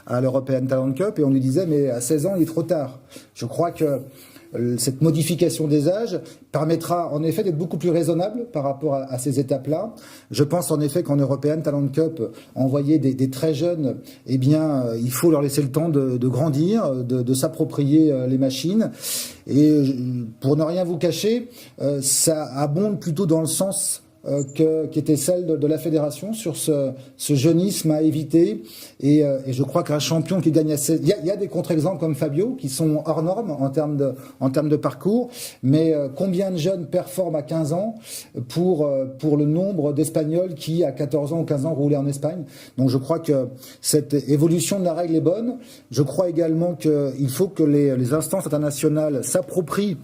à l'European Talent Cup, et on lui disait mais à 16 ans, il est trop tard. Je crois que cette modification des âges permettra en effet d'être beaucoup plus raisonnable par rapport à ces étapes-là. Je pense en effet qu'en European Talent Cup, envoyer des très jeunes, eh bien, il faut leur laisser le temps de grandir, de s'approprier les machines. Et pour ne rien vous cacher, ça abonde plutôt dans le sens qui était celle de la fédération sur ce jeunisme à éviter, et je crois qu'un champion qui gagne à 16, il y a des contre-exemples comme Fabio qui sont hors normes en termes de parcours, mais combien de jeunes performent à 15 ans pour le nombre d'Espagnols qui à 14 ans ou 15 ans roulaient en Espagne. Donc je crois que cette évolution de la règle est bonne. Je crois également qu'il faut que les instances internationales s'approprient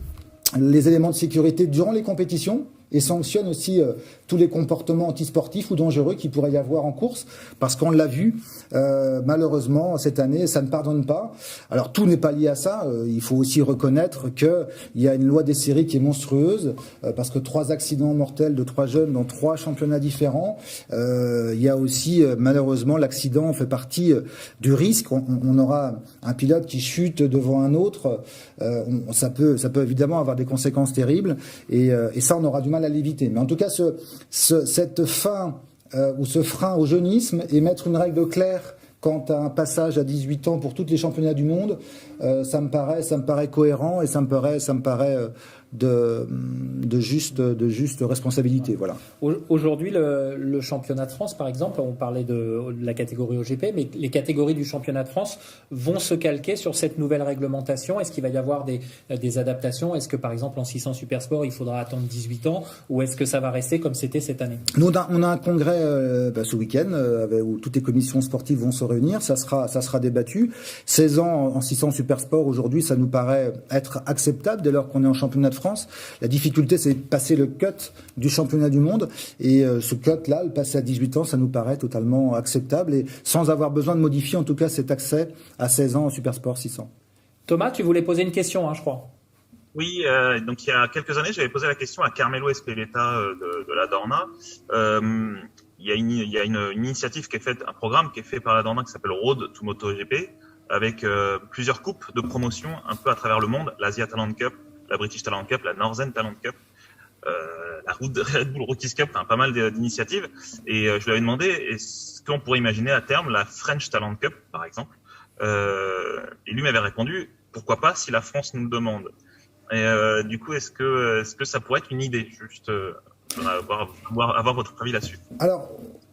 les éléments de sécurité durant les compétitions et sanctionne aussi tous les comportements antisportifs ou dangereux qu'il pourrait y avoir en course, parce qu'on l'a vu, malheureusement, cette année, ça ne pardonne pas. Alors, tout n'est pas lié à ça. Il faut aussi reconnaître qu'il y a une loi des séries qui est monstrueuse, parce que 3 accidents mortels de 3 jeunes dans 3 championnats différents. Il y a aussi, malheureusement, l'accident fait partie du risque. On aura un pilote qui chute devant un autre. Ça peut évidemment avoir des conséquences terribles, et ça, on aura du mal à l'éviter. Mais en tout cas, cette fin ou ce frein au jeunisme, et mettre une règle claire quant à un passage à 18 ans pour tous les championnats du monde, ça me paraît cohérent, et ça me paraît de juste responsabilité. Voilà. Aujourd'hui, le championnat de France, par exemple, on parlait de la catégorie OGP, mais les catégories du championnat de France vont se calquer sur cette nouvelle réglementation. Est-ce qu'il va y avoir des adaptations? Est-ce que, par exemple, en 600 Supersport, il faudra attendre 18 ans, ou est-ce que ça va rester comme c'était cette année? Nous, on a un congrès ce week-end où toutes les commissions sportives vont se réunir. Ça sera débattu. 16 ans en 600 Supersport, aujourd'hui, ça nous paraît être acceptable dès lors qu'on est en championnat de France. La difficulté, c'est de passer le cut du championnat du monde, et ce cut-là, le passer à 18 ans, ça nous paraît totalement acceptable, et sans avoir besoin de modifier en tout cas cet accès à 16 ans en Supersport 600. Thomas, tu voulais poser une question, je crois. Oui, donc il y a quelques années, j'avais posé la question à Carmelo Espeleta de la Dorna. Il y a une initiative qui est faite, un programme qui est fait par la Dorna qui s'appelle Road to MotoGP, avec plusieurs coupes de promotion un peu à travers le monde, l'Asia Talent Cup, la British Talent Cup, la Northern Talent Cup, la Red Bull Rookies Cup, pas mal d'initiatives. Et je lui avais demandé, est-ce qu'on pourrait imaginer à terme la French Talent Cup, par exemple. Et lui m'avait répondu, pourquoi pas si la France nous le demande. Et du coup, est-ce que ça pourrait être une idée, juste avoir votre avis là-dessus? Alors,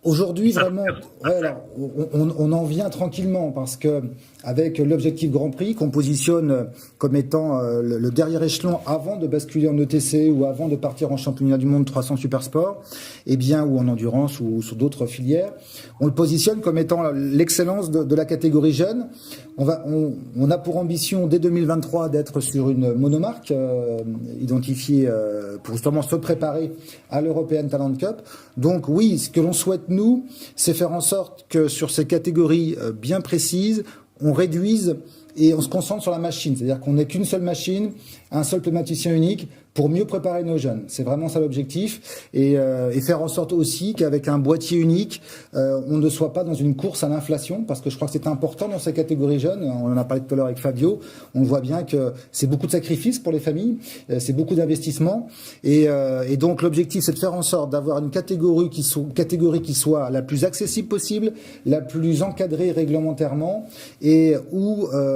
Aujourd'hui, vraiment, alors, on en vient tranquillement parce que avec l'objectif Grand Prix qu'on positionne comme étant le dernier échelon avant de basculer en ETC ou avant de partir en championnat du monde 300 Supersport, ou en endurance ou sur d'autres filières, on le positionne comme étant l'excellence de la catégorie jeune. On a pour ambition dès 2023 d'être sur une monomarque identifiée pour justement se préparer à l'European Talent Cup. Donc oui, ce que l'on souhaite nous, c'est faire en sorte que sur ces catégories bien précises, on réduise et on se concentre sur la machine. C'est-à-dire qu'on n'ait qu'une seule machine, un seul pneumaticien unique pour mieux préparer nos jeunes. C'est vraiment ça l'objectif. Et faire en sorte aussi qu'avec un boîtier unique, on ne soit pas dans une course à l'inflation, parce que je crois que c'est important dans ces catégories jeunes. On en a parlé tout à l'heure avec Fabio. On voit bien que c'est beaucoup de sacrifices pour les familles, c'est beaucoup d'investissements. Et donc l'objectif, c'est de faire en sorte d'avoir une catégorie qui soit la plus accessible possible, la plus encadrée réglementairement et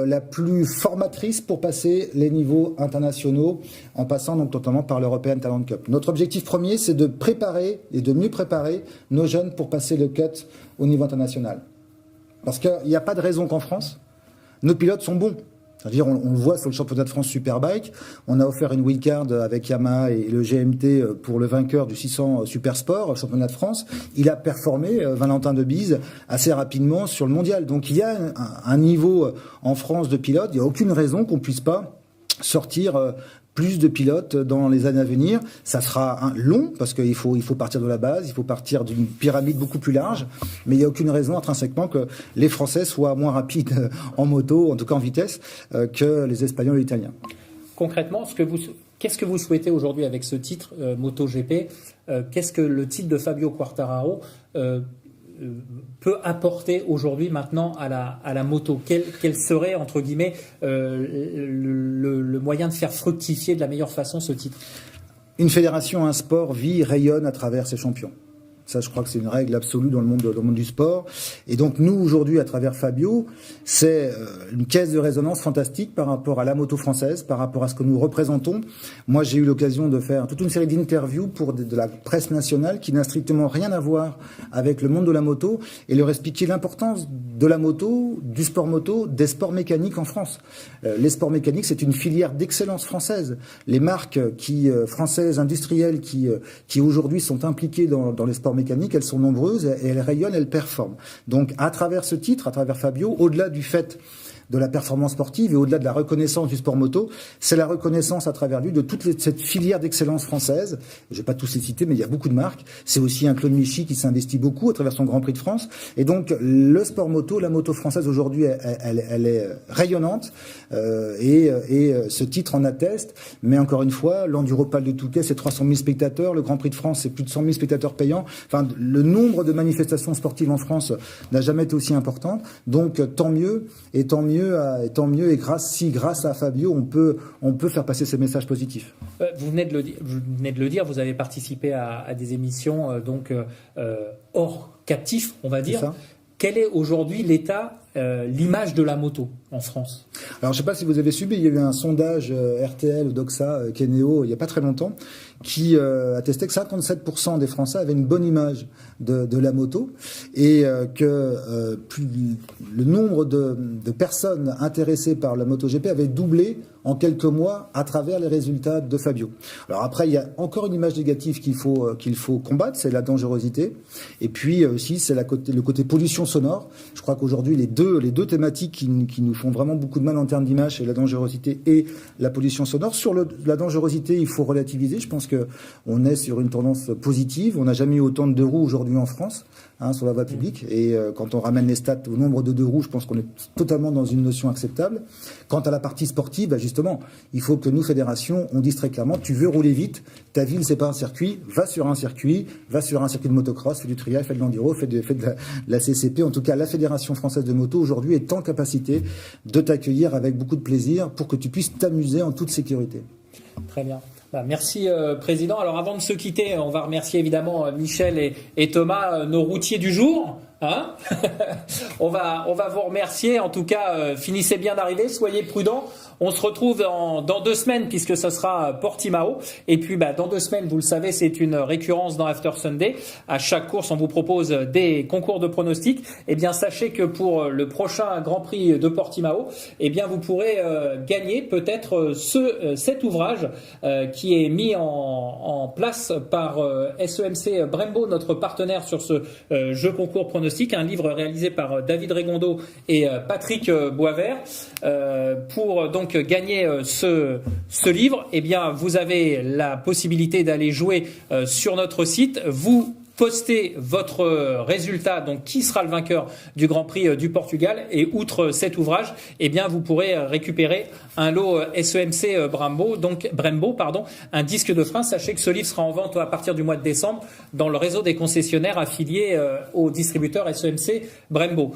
la plus formatrice pour passer les niveaux internationaux, en passant donc notamment par l'European Talent Cup. Notre objectif premier, c'est de préparer et de mieux préparer nos jeunes pour passer le cut au niveau international. Parce qu'il n'y a pas de raison qu'en France, nos pilotes sont bons. C'est-à-dire, on le voit sur le championnat de France Superbike. On a offert une wildcard avec Yamaha et le GMT pour le vainqueur du 600 Supersport, championnat de France. Il a performé, Valentin Debise, assez rapidement sur le mondial. Donc il y a un niveau en France de pilotes. Il n'y a aucune raison qu'on puisse pas sortir plus de pilotes dans les années à venir. Ça sera long parce qu'il faut partir de la base, il faut partir d'une pyramide beaucoup plus large, mais il n'y a aucune raison intrinsèquement que les Français soient moins rapides en moto, en tout cas en vitesse, que les Espagnols et les Italiens. Concrètement, qu'est-ce que vous souhaitez aujourd'hui avec ce titre MotoGP Qu'est-ce que le titre de Fabio Quartararo peut apporter aujourd'hui maintenant à la moto? Quel serait, entre guillemets, le moyen de faire fructifier de la meilleure façon ce titre? Une fédération, un sport vit, rayonne à travers ses champions. Ça, je crois que c'est une règle absolue dans le monde du sport. Et donc, nous, aujourd'hui, à travers Fabio, c'est une caisse de résonance fantastique par rapport à la moto française, par rapport à ce que nous représentons. Moi, j'ai eu l'occasion de faire toute une série d'interviews pour de la presse nationale qui n'a strictement rien à voir avec le monde de la moto et leur expliquer l'importance de la moto, du sport moto, des sports mécaniques en France. Les sports mécaniques, c'est une filière d'excellence française. Les marques françaises, industrielles, qui aujourd'hui sont impliquées dans les sports mécaniques, elles sont nombreuses et elles rayonnent, elles performent. Donc, à travers ce titre, à travers Fabio, au-delà du fait de la performance sportive et au-delà de la reconnaissance du sport moto, c'est la reconnaissance à travers lui de toute cette filière d'excellence française. Je vais pas tous les citer, mais il y a beaucoup de marques. C'est aussi un Claude Michy qui s'investit beaucoup à travers son Grand Prix de France. Et donc, le sport moto, la moto française aujourd'hui, elle est rayonnante et ce titre en atteste. Mais encore une fois, l'Enduropal de Touquet, c'est 300 000 spectateurs. Le Grand Prix de France, c'est plus de 100 000 spectateurs payants. Enfin, le nombre de manifestations sportives en France n'a jamais été aussi important. Donc, tant mieux et grâce à Fabio, on peut faire passer ces messages positifs. Vous venez de le dire, vous avez participé à des émissions hors captif, on va dire. C'est ça. Quel est aujourd'hui l'état, l'image de la moto en France? Alors, je ne sais pas si vous avez suivi, il y a eu un sondage RTL ou Doxa, Kenéo, il n'y a pas très longtemps, qui attestait que 57% des Français avaient une bonne image de la moto et que le nombre de personnes intéressées par la MotoGP avait doublé en quelques mois à travers les résultats de Fabio. Alors après, il y a encore une image négative qu'il faut combattre, c'est la dangerosité. Et puis aussi, c'est le côté pollution sonore. Je crois qu'aujourd'hui, les deux thématiques qui nous font vraiment beaucoup de mal en termes d'image, c'est la dangerosité et la pollution sonore. Sur la dangerosité, il faut relativiser. Je pense qu'on est sur une tendance positive. On n'a jamais eu autant de deux roues aujourd'hui en France, sur la voie publique. Et quand on ramène les stats au nombre de deux roues, je pense qu'on est totalement dans une notion acceptable. Quant à la partie sportive, justement, il faut que nous, fédérations, on dise très clairement, tu veux rouler vite, ta ville, c'est pas un circuit, va sur un circuit de motocross, fais du trial, fais de l'enduro, fais de la CCP. En tout cas, la Fédération française de moto, aujourd'hui, est en capacité de t'accueillir avec beaucoup de plaisir pour que tu puisses t'amuser en toute sécurité. Très bien. Merci Président. Alors avant de se quitter, on va remercier évidemment Michel et Thomas, nos routiers du jour. Hein on va vous remercier. En tout cas, finissez bien d'arriver, soyez prudents. On se retrouve dans 2 semaines puisque ce sera Portimao. Et puis dans 2 semaines, vous le savez, c'est une récurrence dans After Sunday. À chaque course, on vous propose des concours de pronostics. Eh bien, sachez que pour le prochain Grand Prix de Portimao, eh bien, vous pourrez gagner peut-être cet ouvrage qui est mis en place par SEMC Brembo, notre partenaire sur ce jeu concours pronostic, un livre réalisé par David Regondo et Patrick Boisvert. Pour donc gagner ce livre, eh bien, vous avez la possibilité d'aller jouer sur notre site. Vous postez votre résultat, donc qui sera le vainqueur du Grand Prix du Portugal, et outre cet ouvrage, eh bien vous pourrez récupérer un lot SEMC Brembo, un disque de frein. Sachez que ce livre sera en vente à partir du mois de décembre dans le réseau des concessionnaires affiliés au distributeur SEMC Brembo.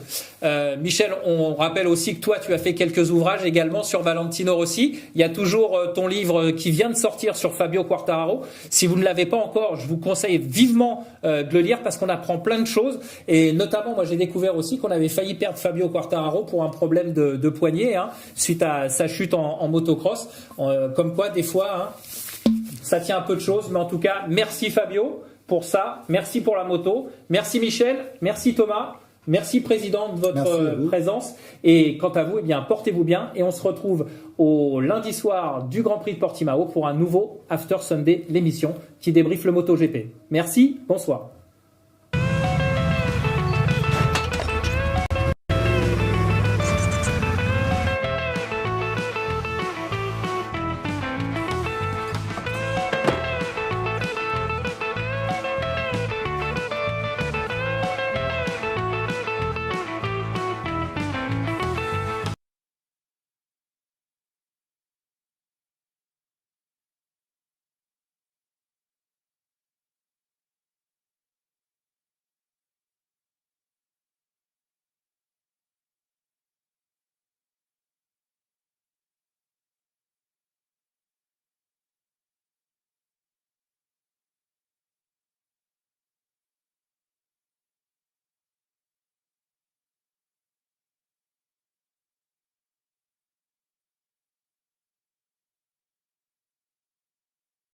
Michel, on rappelle aussi que toi tu as fait quelques ouvrages également sur Valentino Rossi. Il y a toujours ton livre qui vient de sortir sur Fabio Quartararo. Si vous ne l'avez pas encore, je vous conseille vivement de le lire parce qu'on apprend plein de choses, et notamment moi j'ai découvert aussi qu'on avait failli perdre Fabio Quartararo pour un problème de poignet suite à sa chute en motocross, comme quoi des fois ça tient un peu de choses. Mais en tout cas, merci Fabio pour ça, merci pour la moto, merci Michel, merci Thomas, merci président de votre présence, et quant à vous, eh bien portez-vous bien, et on se retrouve au lundi soir du Grand Prix de Portimao pour un nouveau After Sunday, l'émission qui débriefe le MotoGP. Merci, bonsoir.